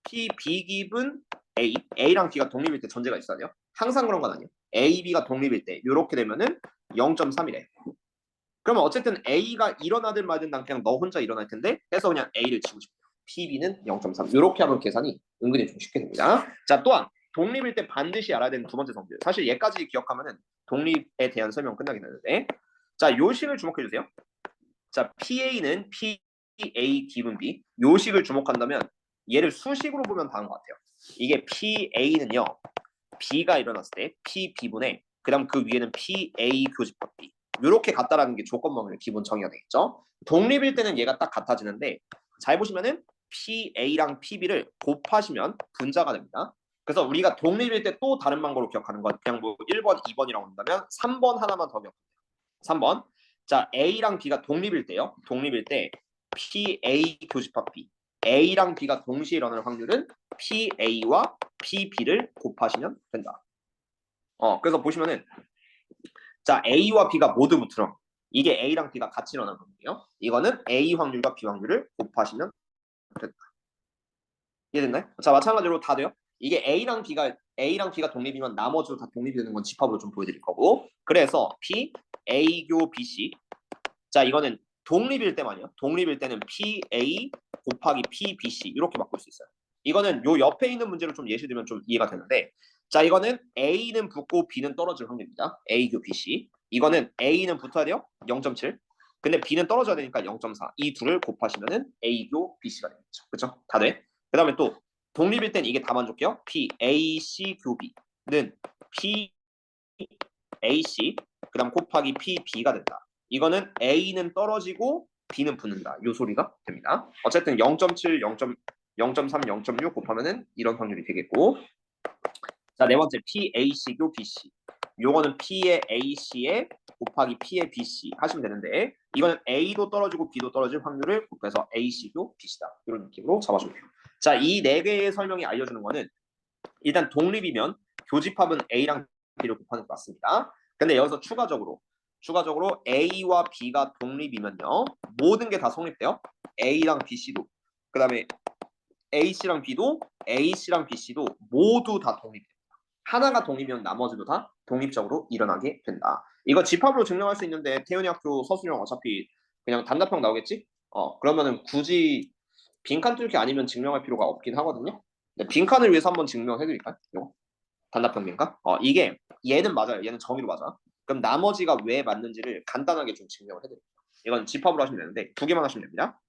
P, B 기분 A, A랑 B가 독립일 때 전제가 있어야 돼요. 항상 그런 건 아니에요. A, B가 독립일 때 이렇게 되면은 0.3이래. 그러면 어쨌든 A가 일어나든 말든 난 그냥 너 혼자 일어날 텐데 해서 그냥 A를 치고 싶어요. PB는 0.3. 이렇게 하면 계산이 은근히 좀 쉽게 됩니다. 자, 또한 독립일 때 반드시 알아야 되는 두 번째 성질. 사실 얘까지 기억하면은 독립에 대한 설명 끝나긴 하는데 자, 요식을 주목해 주세요. 자, PA는 PA 기분 B. 요식을 주목한다면 얘를 수식으로 보면 다른 것 같아요. 이게 PA는요. B가 일어났을 때 PB분의 그다음 그 위에는 PA 교집합 B. 이렇게 같다라는 게 조건방의 기본 정의가 되겠죠. 독립일 때는 얘가 딱 같아지는데 잘 보시면은 PA랑 PB를 곱하시면 분자가 됩니다. 그래서 우리가 독립일 때 또 다른 방법으로 기억하는 건 그냥 뭐 1번, 2번이라고 한다면 3번 하나만 더 기억해요. 3번. 자, A랑 B가 독립일 때요. 독립일 때 PA 교집합 B. A랑 B가 동시에 일어날 확률은 PA와 PB를 곱하시면 된다. 그래서 보시면은 자, A와 B가 모두 붙으럼 이게 A랑 B가 같이 일어나는 확률이에요. 이거는 A 확률과 B 확률을 곱하시면 된다. 이해됐나요? 자, 마찬가지로 다 돼요. 이게 A랑 B가 독립이면 나머지로 다 독립이 되는 건 집합으로 좀 보여드릴 거고. 그래서 P, A교 BC. 자, 이거는 독립일 때만요. 독립일 때는 PA 곱하기 PBC 이렇게 바꿀 수 있어요. 이거는 요 옆에 있는 문제로 좀 예시 들면 좀 이해가 되는데 자, 이거는 A는 붙고 B는 떨어질 확률입니다. A교 BC. 이거는 A는 붙어야 돼요. 0.7. 근데 B는 떨어져야 되니까 0.4. 이 둘을 곱하시면은 A교 BC가 되겠죠. 그렇죠? 다 돼. 그다음에 또 독립일 땐 이게 다 만족해요. PAC 교비는 PAC 그다음 곱하기 PB가 된다. 이거는 A는 떨어지고 B는 붙는다. 요 소리가 됩니다. 어쨌든 0.7, 0.3, 0.6 곱하면은 이런 확률이 되겠고. 자, 네 번째 PAC교 BC. 요거는 P의 AC에 곱하기 P의 BC 하시면 되는데 이거는 A도 떨어지고 B도 떨어질 확률을 곱해서 AC교 BC다. 이런 느낌으로 잡아주면 돼요. 자, 이 네 개의 설명이 알려주는 거는 일단 독립이면 교집합은 A랑 B를 곱하는 게 맞습니다. 근데 여기서 추가적으로 A와 B가 독립이면요. 모든 게 다 성립돼요. A랑 BC도. 그 다음에 A씨랑 B도 A씨랑 BC도 모두 다 독립돼요. 하나가 독립이면 나머지도 다 독립적으로 일어나게 된다. 이거 집합으로 증명할 수 있는데 태연이 학교 서술형 어차피 그냥 단답형 나오겠지? 그러면은 굳이 빈칸 뚫기 아니면 증명할 필요가 없긴 하거든요. 근데 빈칸을 위해서 한번 증명해 드릴까요? 이거 단답형 빈칸? 이게 얘는 맞아요. 얘는 정의로 맞아. 그럼 나머지가 왜 맞는지를 간단하게 좀 증명을 해드릴게요. 이건 집합으로 하시면 되는데 두 개만 하시면 됩니다.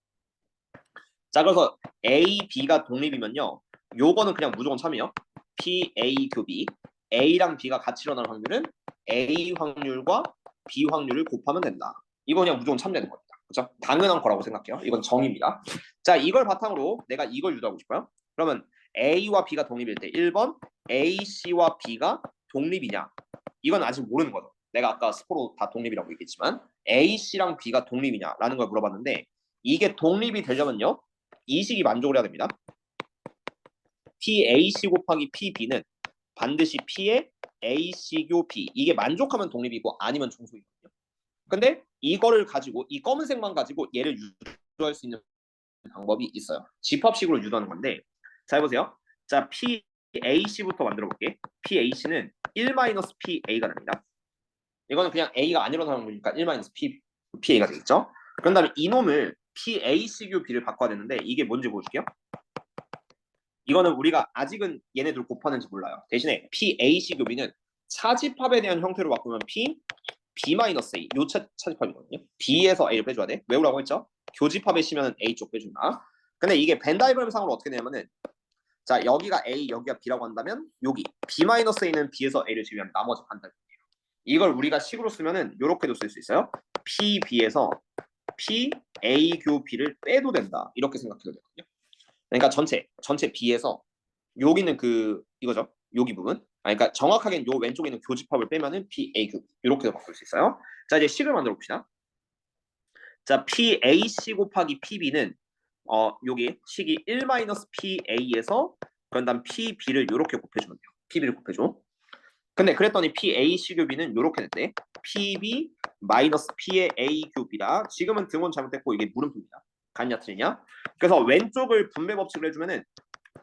자, 그래서 A, B가 독립이면요. 요거는 그냥 무조건 참이요. P, A, 교 B. A랑 B가 같이 일어날 확률은 A 확률과 B 확률을 곱하면 된다. 이거 그냥 무조건 참되는 겁니다. 그렇죠? 당연한 거라고 생각해요. 이건 정의입니다. 자, 이걸 바탕으로 내가 이걸 유도하고 싶어요. 그러면 A와 B가 독립일 때 1번 A, C와 B가 독립이냐? 이건 아직 모르는 거죠. 내가 아까 스포로 다 독립이라고 얘기했지만 A, C랑 B가 독립이냐라는 걸 물어봤는데 이게 독립이 되려면요. 이 식이 만족을 해야 됩니다. PAC 곱하기 PB는 반드시 P의 AC교 B. 이게 만족하면 독립이고 아니면 종속이거든요. 근데 이거를 가지고 이 검은색만 가지고 얘를 유도할 수 있는 방법이 있어요. 집합식으로 유도하는 건데 자 해보세요. 자 PAC부터 만들어 볼게. PAC는 1-PA가 됩니다. 이거는 그냥 A가 안 일어나는 거니까 1-PA가 되겠죠. 그런 다음에 이놈을 PAC교 B를 바꿔야 되는데 이게 뭔지 보여줄게요. 이거는 우리가 아직은 얘네들 곱하는지 몰라요. 대신에 PAC 교비는 차집합에 대한 형태로 바꾸면 P, B-A 요 차집합이거든요. B에서 A를 빼줘야 돼. 외우라고 했죠? 교집합에 시면 A 쪽 빼준다. 근데 이게 벤 다이그램 상으로 어떻게 되냐면은 자 여기가 A, 여기가 B라고 한다면 여기 B-A는 B에서 A를 제외한 나머지 반대입니다. 이걸 우리가 식으로 쓰면은 이렇게도 쓸 수 있어요. PB에서 PA 교 B를 빼도 된다. 이렇게 생각해도 되거든요. 그러니까 전체 B에서 여기는 그 이거죠. 여기 부분. 그러니까 정확하게는 요 왼쪽에 있는 교집합을 빼면은 PA 교 이렇게도 바꿀 수 있어요. 자 이제 식을 만들어 봅시다. 자 PAC 곱하기 PB는 여기 식이 1-PA에서 그런 다음 PB를 이렇게 곱해주면 돼요. PB를 곱해줘. 근데 그랬더니 PAC 교비는 이렇게 됐대. PB 마이너스 P의 A 교비라. 지금은 등원 잘못됐고 이게 물음표입니다. 같냐 틀리냐? 그래서 왼쪽을 분배 법칙을 해주면은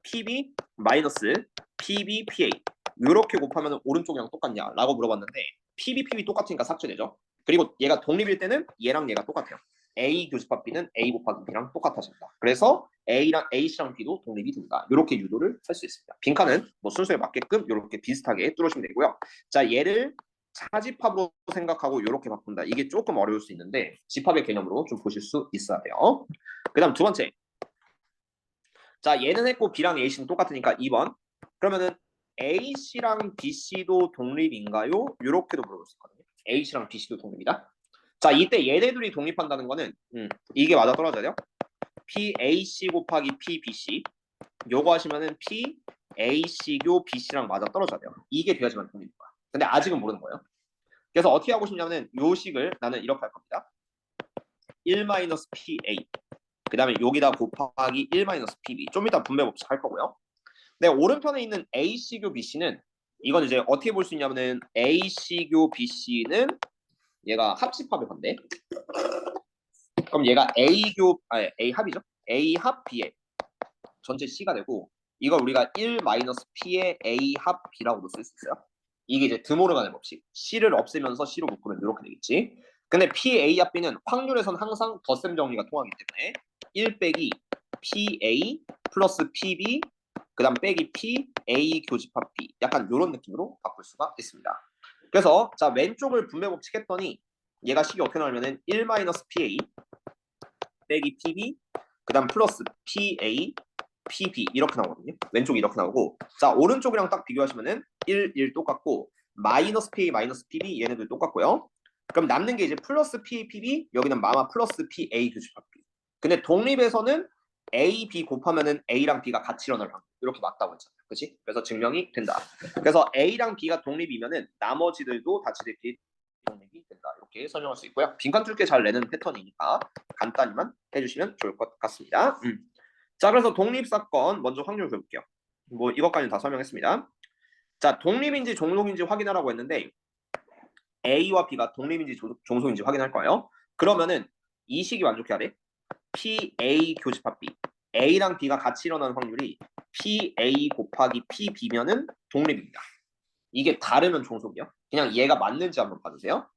PB 마이너스 PB PA 이렇게 곱하면 오른쪽이랑 똑같냐라고 물어봤는데 PB 똑같으니까 삭제되죠. 그리고 얘가 독립일 때는 얘랑 얘가 똑같아요. A 교집합 B는 A 곱하기 B랑 똑같아집니다. 그래서 A랑 A씨랑 B도 독립이 됩니다. 이렇게 유도를 할 수 있습니다. 빈칸은 뭐 순서에 맞게끔 이렇게 비슷하게 뚫으시면 되고요. 자 얘를 차집합으로 생각하고 이렇게 바꾼다. 이게 조금 어려울 수 있는데 집합의 개념으로 좀 보실 수 있어야 돼요. 그 다음 두 번째. 자 얘는 했고 B랑 A씨는 똑같으니까 2번. 그러면은 A씨랑 B씨도 독립인가요? 이렇게도 물어볼 수 있거든요. A씨랑 B씨도 독립이다. 자 이때 얘네들이 독립한다는 거는 이게 맞아 떨어져야 돼요. PAC 곱하기 PBC 요거 하시면은 PAC교 BC랑 맞아 떨어져야 돼요. 이게 돼야지만 독립인 거야. 근데 아직은 모르는 거예요. 그래서 어떻게 하고 싶냐면은 요 식을 나는 이렇게 할 겁니다. 1-PA 그 다음에 여기다 곱하기 1-PB 좀 이따 분배 법칙 할 거고요. 네, 오른편에 있는 AC교 BC는 이건 이제 어떻게 볼 수 있냐면은 AC교 BC는 얘가 합집합의 건데 그럼 얘가 A 합이죠. A 합 B의 전체 C가 되고 이걸 우리가 1-P의 A 합 B라고도 쓸 수 있어요. 이게 이제 드모르간의 법칙. C를 없애면서 C로 묶으면 이렇게 되겠지. 근데 PA 합 B는 확률에선 항상 덧셈 정리가 통하기 때문에 1 빼기 PA 플러스 PB 그 다음 빼기 PA 교집합 B 약간 이런 느낌으로 바꿀 수가 있습니다. 그래서 자 왼쪽을 분배 법칙 했더니 얘가 식이 어떻게 나오면은 1-PA 빼기 PB 그 다음 플러스 PA PB 이렇게 나오거든요. 왼쪽이 이렇게 나오고 자 오른쪽이랑 딱 비교하시면은 1 똑같고 마이너스 PA 마이너스 PB 얘네들 똑같고요. 그럼 남는 게 이제 플러스 P, PB, 여기는 마마 플러스 PA 교집합 B. 근데 독립에서는 A, B 곱하면은 A랑 B가 같이 일어날 확률. 이렇게 맞다고 했잖아요. 그렇지? 그래서 증명이 된다. 그래서 A랑 B가 독립이면은 나머지들도 다치들끼리 독립이 된다. 이렇게 설명할 수 있고요. 빈칸 뚫게 잘 내는 패턴이니까 간단히만 해주시면 좋을 것 같습니다. 자, 그래서 독립사건 먼저 확률 볼게요. 뭐 이것까지는 다 설명했습니다. 자, 독립인지 종속인지 확인하라고 했는데 A와 B가 독립인지 종속인지 확인할 거예요. 그러면은 이 식이 만족해야 돼. PA 교집합 B. A랑 B가 같이 일어나는 확률이 PA 곱하기 PB면은 독립입니다. 이게 다르면 종속이요. 그냥 얘가 맞는지 한번 봐주세요.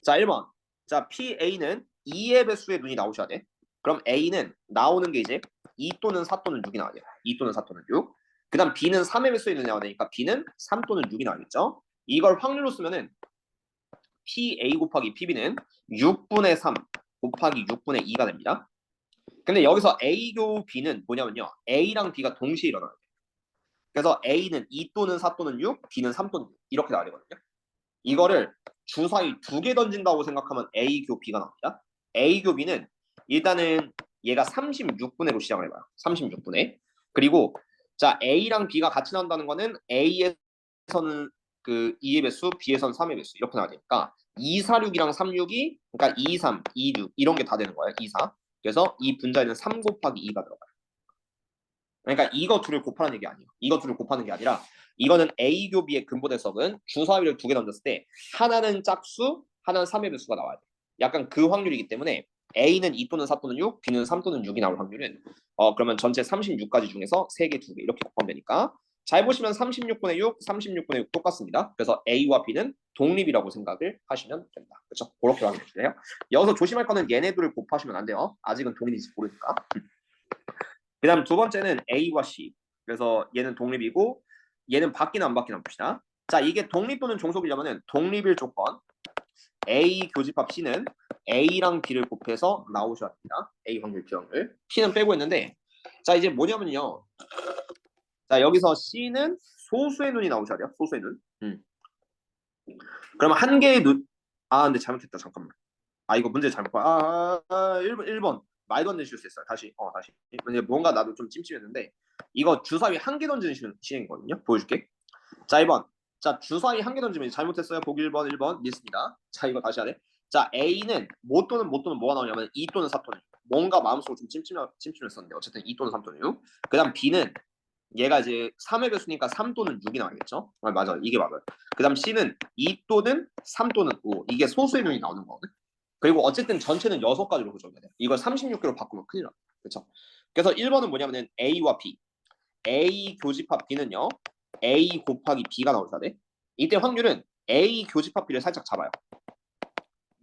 자, 1번. 자, PA는 2의 배수의 눈이 나오셔야 돼. 그럼 A는 나오는 게 이제 2 또는 4 또는 6이 나와야 돼요. 2 또는 4 또는 6. 그 다음 B는 3의 배수의 눈이 나와야 되니까 B는 3 또는 6이 나오겠죠. 이걸 확률로 쓰면은 PA 곱하기 PB는 6분의 3 곱하기 6분의 2가 됩니다. 근데 여기서 A교 B는 뭐냐면요. A랑 B가 동시에 일어나요. 그래서 A는 2 또는 4 또는 6, B는 3 또는 6 이렇게 나와야 되거든요. 이거를 주사위 2개 던진다고 생각하면 A교 B가 나옵니다. A교 B는 일단은 얘가 36분의로 시작을 해봐요. 36분의. 그리고 자 A랑 B가 같이 나온다는 거는 A에서는 그 2의 배수, B에서는 3의 배수 이렇게 나와야 되니까 2, 4, 6이랑 3, 6이 그러니까 2, 3, 2, 6 이런 게 다 되는 거예요. 2, 4. 그래서 이 분자에는 3 곱하기 2가 들어가요. 그러니까 이거 둘을 곱하는 게 아니에요. 이거 둘을 곱하는 게 아니라 이거는 A교 B의 근본해석은 주사위를 2개 던졌을 때 하나는 짝수, 하나는 3의 배수가 나와야 돼. 약간 그 확률이기 때문에 A는 2 또는 4 또는 6, B는 3 또는 6이 나올 확률은 그러면 전체 36가지 중에서 3개, 2개 이렇게 곱하면 되니까 잘 보시면 36분의 6, 36분의 6 똑같습니다. 그래서 A와 B는 독립이라고 생각을 하시면 됩니다. 그렇죠? 그렇게 확인해 주세요. 여기서 조심할 거는 얘네들을 곱하시면 안 돼요. 아직은 독립인지 모르니까. 그 다음 두 번째는 A와 C. 그래서 얘는 독립이고 얘는 바뀌나 안 바뀌나 봅시다. 자, 이게 독립 또는 종속이려면은 독립일 조건 A 교집합 C는 A랑 B를 곱해서 나오셔야 합니다. A 확률, B 확률. P는 빼고 있는데 자, 이제 뭐냐면요. 자, 여기서 C는 소수의 눈이 나오셔야 돼요. 소수의 눈. 그러면 한 개의 눈. 아, 근데 잘못했다. 잠깐만. 아, 이거 문제 잘못 봐. 1번. 말도 안 되는 실수했어요. 다시. 근데 뭔가 나도 좀 찜찜했는데 이거 주사위 한 개 던지는 시행이거든요. 보여줄게. 자, 2번. 자, 주사위 한 개 던지면 잘못했어요. 보기 1번 미스입니다. 자, 이거 다시 하네. 자, A는 뭐 또는 뭐가 나오냐면 2 또는 4 또는 6. 뭔가 마음속으로 좀 찜찜했었는데 어쨌든 2 또는 3 또는 6. 그 다음 B는 얘가 이제 3의 배수니까 3 또는 6이 나와야겠죠? 맞아. 이게 맞아요. 그 다음 C는 2 또는 3 또는 5. 이게 소수의 눈이 나오는 거거든. 그리고 어쨌든 전체는 6가지로 구성돼야 돼요. 이걸 36개로 바꾸면 큰일 납니다. 그렇죠? 그래서 1번은 뭐냐면은 A와 B. A 교집합 B는요. A 곱하기 B가 나오셔야 돼. 이때 확률은 A 교집합 B를 살짝 잡아요.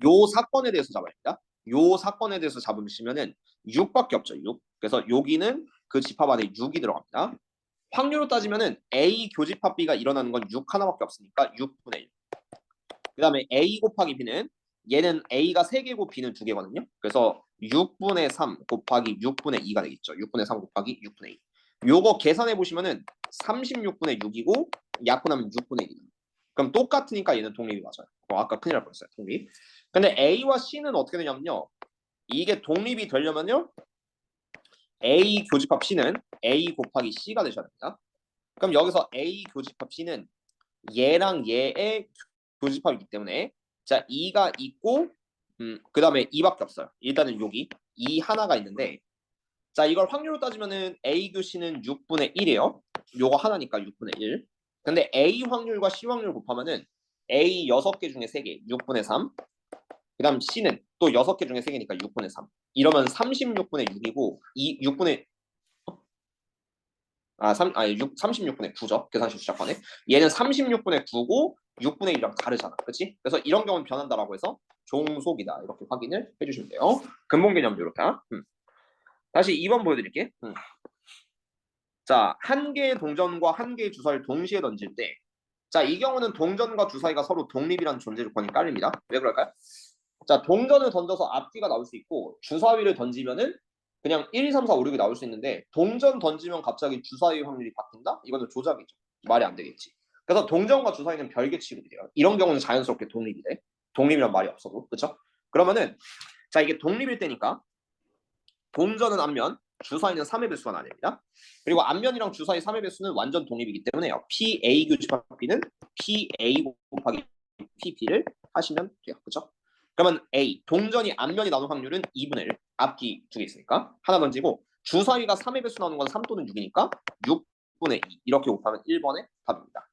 요 사건에 대해서 잡아야 됩니다. 요 사건에 대해서 잡으시면은 6밖에 없죠. 6. 그래서 여기는 그 집합 안에 6이 들어갑니다. 확률로 따지면은 A 교집합 B가 일어나는 건 6 하나밖에 없으니까 6분의 1. 그 다음에 A 곱하기 B는 얘는 A가 3개고 B는 2개거든요. 그래서 6분의 3 곱하기 6분의 2가 되겠죠. 6분의 3 곱하기 6분의 2. 요거 계산해 보시면은 36분의 6이고 약분하면 6분의 1이다. 그럼 똑같으니까 얘는 독립이 맞아요. 아까 큰일 날 뻔했어요. 독립. 근데 A와 C는 어떻게 되냐면요. 이게 독립이 되려면요. A 교집합 C는 A 곱하기 C가 되셔야 됩니다. 그럼 여기서 A 교집합 C는 얘랑 얘의 교집합이기 때문에 자 2가 있고 그 다음에 2밖에 없어요. 일단은 여기 2 하나가 있는데 자 이걸 확률로 따지면은 A 교시는 6분의 1이에요. 요거 하나니까 6분의 1. 근데 A 확률과 C 확률 곱하면은 A 6개 중에 3개 6분의 3. 그 다음 C는 또 6개 중에 3개니까 6분의 3. 이러면 36분의 6이고 6분의 36분의 9죠. 계산식 시작하네. 얘는 36분의 9고 6분의 1이랑 다르잖아. 그렇지? 그래서 이런 경우는 변한다라고 해서 종속이다. 이렇게 확인을 해주시면 돼요. 근본 개념도 이렇게. 다시 2번 보여드릴게. 자, 한 개의 동전과 한 개의 주사위를 동시에 던질 때 자, 이 경우는 동전과 주사위가 서로 독립이라는 존재 조건이 깔립니다. 왜 그럴까요? 자, 동전을 던져서 앞뒤가 나올 수 있고 주사위를 던지면은 그냥 1, 2, 3, 4, 5, 6이 나올 수 있는데 동전 던지면 갑자기 주사위 확률이 바뀐다? 이거는 조작이죠. 말이 안 되겠지. 그래서 동전과 주사위는 별개 취급이 돼요. 이런 경우는 자연스럽게 독립이 돼. 독립이란 말이 없어도. 그쵸? 그러면은 자 이게 독립일 때니까 동전은 앞면, 주사위는 3의 배수가 나야 됩니다. 그리고 앞면이랑 주사위 3의 배수는 완전 독립이기 때문에요. PA 교집합 B는 PA 곱하기 PB를 하시면 돼요. 그렇죠? 그러면 A, 동전이 앞면이 나오는 확률은 2분의 1, 앞뒤 두 개 있으니까 하나 던지고 주사위가 3의 배수 나오는 건 3 또는 6이니까 6분의 2 이렇게 곱하면 1번의 답입니다.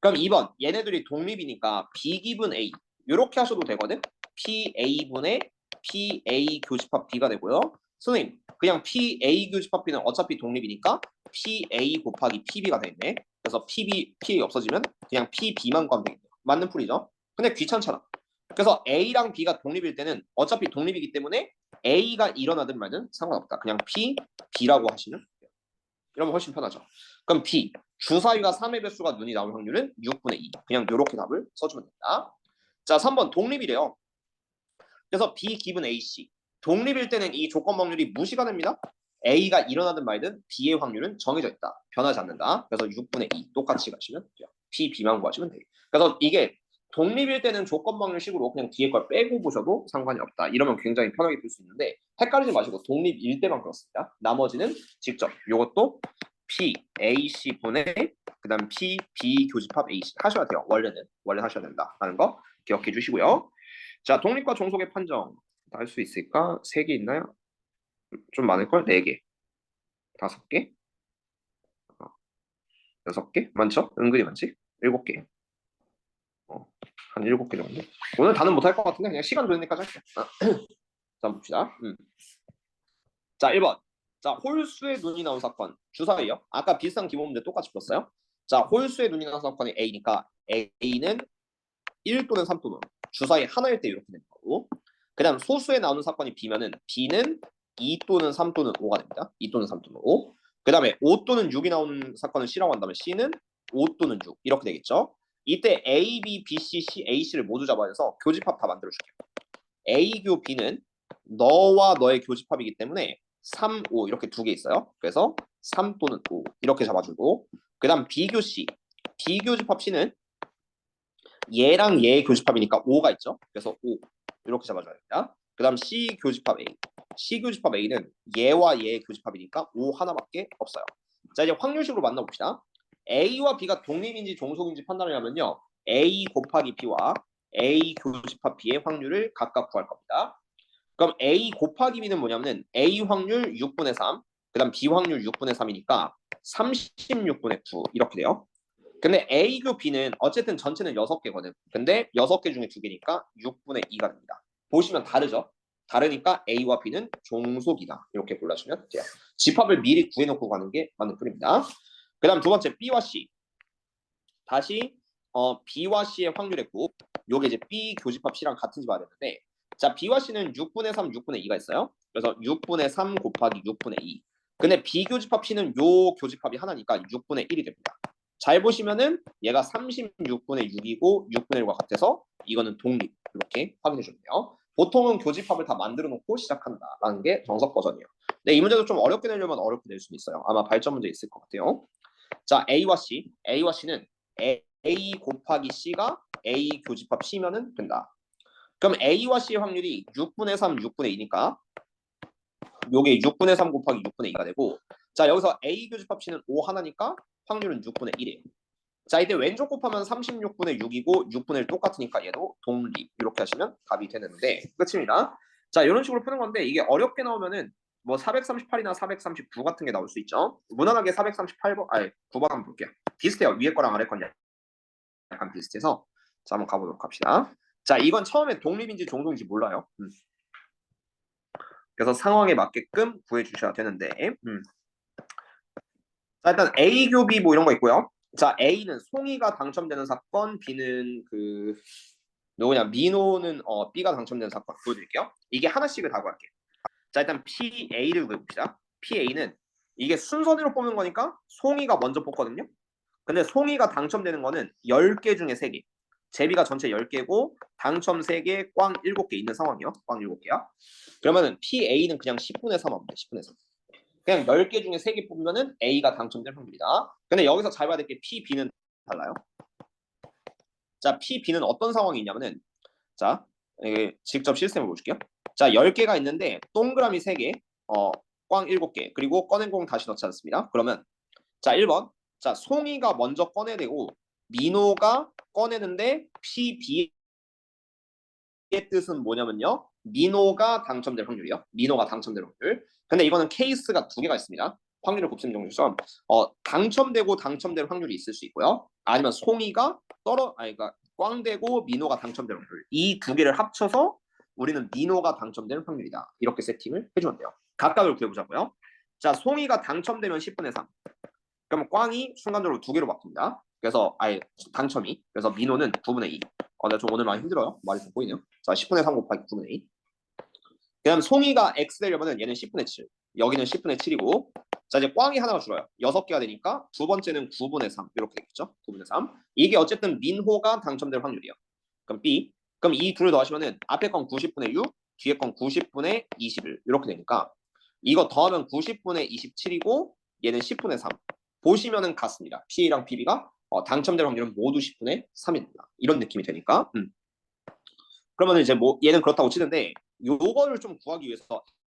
그럼 2번 얘네들이 독립이니까 B 기분 A 이렇게 하셔도 되거든. PA분의 PA 교집합 B가 되고요. 선생님 그냥 PA 교집합 B는 어차피 독립이니까 PA 곱하기 PB가 되겠네. 그래서 PA 없어지면 그냥 PB만 구하면 되겠네요. 맞는 풀이죠. 근데 귀찮잖아. 그래서 A랑 B가 독립일 때는 어차피 독립이기 때문에 A가 일어나든 말든 상관없다. 그냥 B라고 하시면 돼요. 이러면 훨씬 편하죠. 그럼 B 주사위가 3의 배수가 눈이 나올 확률은 6분의 2. 그냥 이렇게 답을 써주면 됩니다. 자 3번 독립이래요. 그래서 B 기분 AC 독립일 때는 이 조건 확률이 무시가 됩니다. A가 일어나든 말든 B의 확률은 정해져 있다. 변하지 않는다. 그래서 6분의 2 똑같이 가시면 돼요. P, B만 구하시면 돼요. 그래서 이게 독립일 때는 조건 확률식으로 그냥 뒤에 걸 빼고 보셔도 상관이 없다. 이러면 굉장히 편하게 볼 수 있는데 헷갈리지 마시고 독립일 때만 그렇습니다. 나머지는 직접 이것도 P, AC 분의 그다음 P, B 교집합 AC 하셔야 돼요. 원래 하셔야 된다라는 거 기억해 주시고요. 자, 독립과 종속의 판정 할 수 있을까? 3개 있나요? 좀 많을걸? 4개, 5개, 6개? 많죠? 은근히 많지? 7개. 한 7개 정도? 오늘 다는 못할 것 같은데 그냥 시간 되니까 할게. 자, 한번 봅시다. 자, 1번. 자, 홀수의 눈이 나온 사건. 주사위요. 아까 비슷한 기본 문제 똑같이 풀었어요. 자, 홀수의 눈이 나온 사건이 A니까 A는 1 또는 3 또는 주사위 하나일 때 이렇게 되는 거고 그 다음 소수에 나오는 사건이 B면은 B는 2 또는 3 또는 5가 됩니다. 2 또는 3 또는 5. 그 다음에 5 또는 6이 나오는 사건을 C라고 한다면 C는 5 또는 6 이렇게 되겠죠. 이때 A, B, B, C, C, A, C를 모두 잡아서 교집합 다 만들어줄게요. A 교 B는 너와 너의 교집합이기 때문에 3, 5 이렇게 두 개 있어요. 그래서 3 또는 5 이렇게 잡아주고 그 다음 B 교 C, B 교집합 C는 얘랑 얘의 교집합이니까 5가 있죠. 그래서 5 이렇게 잡아줘야 됩니다. 그 다음 C 교집합 A. C 교집합 A는 얘와 얘의 교집합이니까 5 하나밖에 없어요. 자 이제 확률식으로 만나봅시다. A와 B가 독립인지 종속인지 판단을 하면요. A 곱하기 B와 A 교집합 B의 확률을 각각 구할 겁니다. 그럼 A 곱하기 B는 뭐냐면 A 확률 6분의 3, 그 다음 B 확률 6분의 3이니까 36분의 9 이렇게 돼요. 근데 A교 B는 어쨌든 전체는 6개거든. 근데 6개 중에 2개니까 6분의 2가 됩니다. 보시면 다르죠? 다르니까 A와 B는 종속이다. 이렇게 골라주면 돼요. 집합을 미리 구해놓고 가는 게 맞는 풀입니다. 그 다음 두 번째 B와 C. 다시 B와 C의 확률의 곱. 요게 이제 B 교집합 C랑 같은지 봐야 되는데 자 B와 C는 6분의 3, 6분의 2가 있어요. 그래서 6분의 3 곱하기 6분의 2. 근데 B 교집합 C는 요 교집합이 하나니까 6분의 1이 됩니다. 잘 보시면은 얘가 36분의 6이고 6분의 1과 같아서 이거는 독립 이렇게 확인해 주네요. 보통은 교집합을 다 만들어 놓고 시작한다라는 게 정석 버전이에요. 근데 이 문제도 좀 어렵게 내려면 어렵게 낼 수도 있어요. 아마 발전 문제 있을 것 같아요. 자 A와 C는 A 곱하기 C가 A 교집합 C면은 된다. 그럼 A와 C의 확률이 6분의 3, 6분의 2니까 요게 6분의 3 곱하기 6분의 2가 되고 자 여기서 A 교집합 C는 5 하나니까 확률은 6분의 1이에요. 자 이때 왼쪽 곱하면 36분의 6이고 6분의 1 똑같으니까 얘도 독립 이렇게 하시면 답이 되는데 끝입니다. 자 이런 식으로 푸는 건데 이게 어렵게 나오면은 뭐 438이나 439 같은 게 나올 수 있죠. 무난하게 438번 아니 9번 한번 볼게요. 비슷해요. 위에 거랑 아래 거랑 약간 비슷해서 자 한번 가보도록 합시다. 자 이건 처음에 독립인지 종속인지 몰라요. 그래서 상황에 맞게끔 구해주셔야 되는데 자 일단 A 교비 뭐 이런 거 있고요. 자 A는 송이가 당첨되는 사건, B는 그 누구냐 민호는 B가 당첨되는 사건 보여드릴게요. 이게 하나씩을 다 구할게요. 자 일단 PA를 구해봅시다. PA는 이게 순서대로 뽑는 거니까 송이가 먼저 뽑거든요. 근데 송이가 당첨되는 거는 10개 중에 3개. 제비가 전체 10개고 당첨 3개, 꽝 7개 있는 상황이요. 꽝 7개야. 그러면은 PA는 그냥 10분의 3 하면 돼. 10분의 3. 그냥 10개 중에 3개 뽑으면은 A가 당첨될 확률이다. 근데 여기서 잘 봐야 될 게 P, B는 달라요. 자, P, B는 어떤 상황이 있냐면은 자, 직접 시스템을 보여줄게요. 자, 10개가 있는데 동그라미 3개, 꽝 7개, 그리고 꺼낸 공 다시 넣지 않습니다. 그러면 자, 1번. 자, 송이가 먼저 꺼내대고 민호가 꺼내는데 PB의 뜻은 뭐냐면요. 민호가 당첨될 확률이요. 민호가 당첨될 확률. 근데 이거는 케이스가 2개가 있습니다. 확률을 곱셈 정리해서 당첨되고 당첨될 확률이 있을 수 있고요. 아니면 송이가 그러니까 꽝되고 민호가 당첨될 확률. 이 2개를 합쳐서 우리는 민호가 당첨될 확률이다. 이렇게 세팅을 해주면 돼요. 각각을 구해보자고요. 자, 송이가 당첨되면 10분의 3. 그러면 꽝이 순간적으로 2개로 바뀝니다. 그래서 아예 당첨이. 그래서 민호는 9분의 2. 나 좀 오늘 많이 힘들어요. 말이 좀 보이네요. 자, 10분의 3 곱하기 9분의 2. 그다음 송이가 x 되려면 얘는 10분의 7. 여기는 10분의 7이고 자, 이제 꽝이 하나가 줄어요. 6개가 되니까 두 번째는 9분의 3. 이렇게 되겠죠? 9분의 3. 이게 어쨌든 민호가 당첨될 확률이에요. 그럼 B. 그럼 이 둘을 더하시면은 앞에 건 90분의 6, 뒤에 건 90분의 21. 이렇게 되니까 이거 더하면 90분의 27이고 얘는 10분의 3. 보시면은 같습니다. P랑 PB가 당첨될 확률은 모두 10분의 3입니다. 이런 느낌이 되니까. 그러면 이제 뭐 얘는 그렇다고 치는데 요거를 좀 구하기 위해서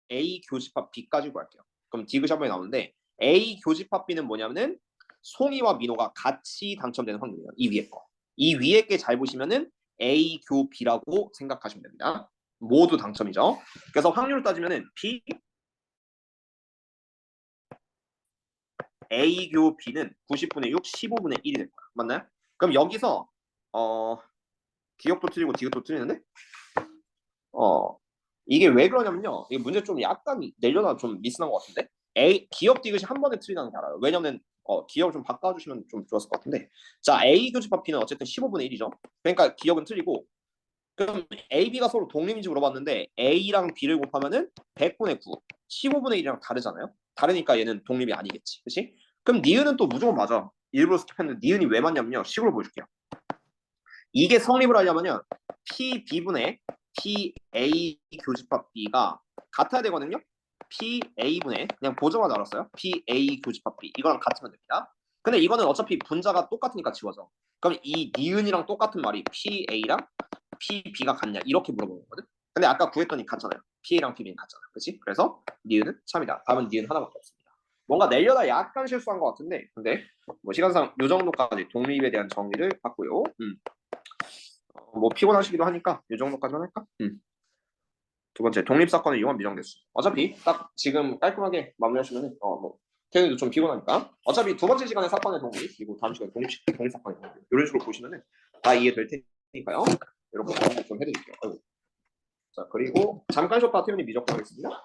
A 교집합 B까지 구할게요. 그럼 디귿1번에 나오는데 A 교집합 B는 뭐냐면은 송이와 민호가 같이 당첨되는 확률이에요. 이 위에 거. 이 위에 게 잘 보시면은 A 교 B라고 생각하시면 됩니다. 모두 당첨이죠. 그래서 확률을 따지면은 B A 교 B는 90분의 6, 15분의 1이 될 거야. 맞나요? 그럼 여기서 기억도 틀리고 디귿도 틀리는데 이게 왜 그러냐면요. 이게 문제 좀 약간 내려다 좀 미스난 것 같은데 기억 디귿이 한 번에 틀리다는 게 알아요. 왜냐면 기억을 좀 바꿔주시면 좀 좋았을 것 같은데 자 A 교집합 B는 어쨌든 15분의 1이죠. 그러니까 기억은 틀리고 그럼 A, B가 서로 독립인지 물어봤는데 A랑 B를 곱하면은 100분의 9, 15분의 1이랑 다르잖아요. 다르니까 얘는 독립이 아니겠지. 그렇지? 그럼 니은은 또 무조건 맞아. 일부러 스킵했는데 니은이 왜 맞냐면요. 식으로 보여줄게요. 이게 성립을 하려면요. PB분의 PA 교집합 B가 같아야 되거든요. PA분의 그냥 보정하자 알았어요. PA 교집합 B 이거랑 같으면 됩니다. 근데 이거는 어차피 분자가 똑같으니까 지워져. 그럼 이 니은이랑 똑같은 말이 PA랑 PB가 같냐 이렇게 물어보는 거거든. 근데 아까 구했더니 같잖아요. PA랑 PB는 같잖아. 그렇지? 그래서 니은은 참이다. 답은 니은 하나밖에 없습니다. 뭔가 내려다 약간 실수한 것 같은데 근데 뭐 시간상 요 정도까지 독립에 대한 정리를 봤고요. 뭐 피곤하시기도 하니까 이 정도까지만 할까? 두 번째 독립사건의 이용한 미정대수. 어차피 딱 지금 깔끔하게 마무리하시면은 뭐 태현이도 좀 피곤하니까 어차피 두 번째 시간에 사건의 독립 그리고 다음 시간에 독립사건의 독립 이런 식으로 보시면은 다 이해될 테니까요. 이렇게 정리 좀 해드릴게요. 아이고. 자 그리고 잠깐 쉬었다 태현이 미적하겠습니다.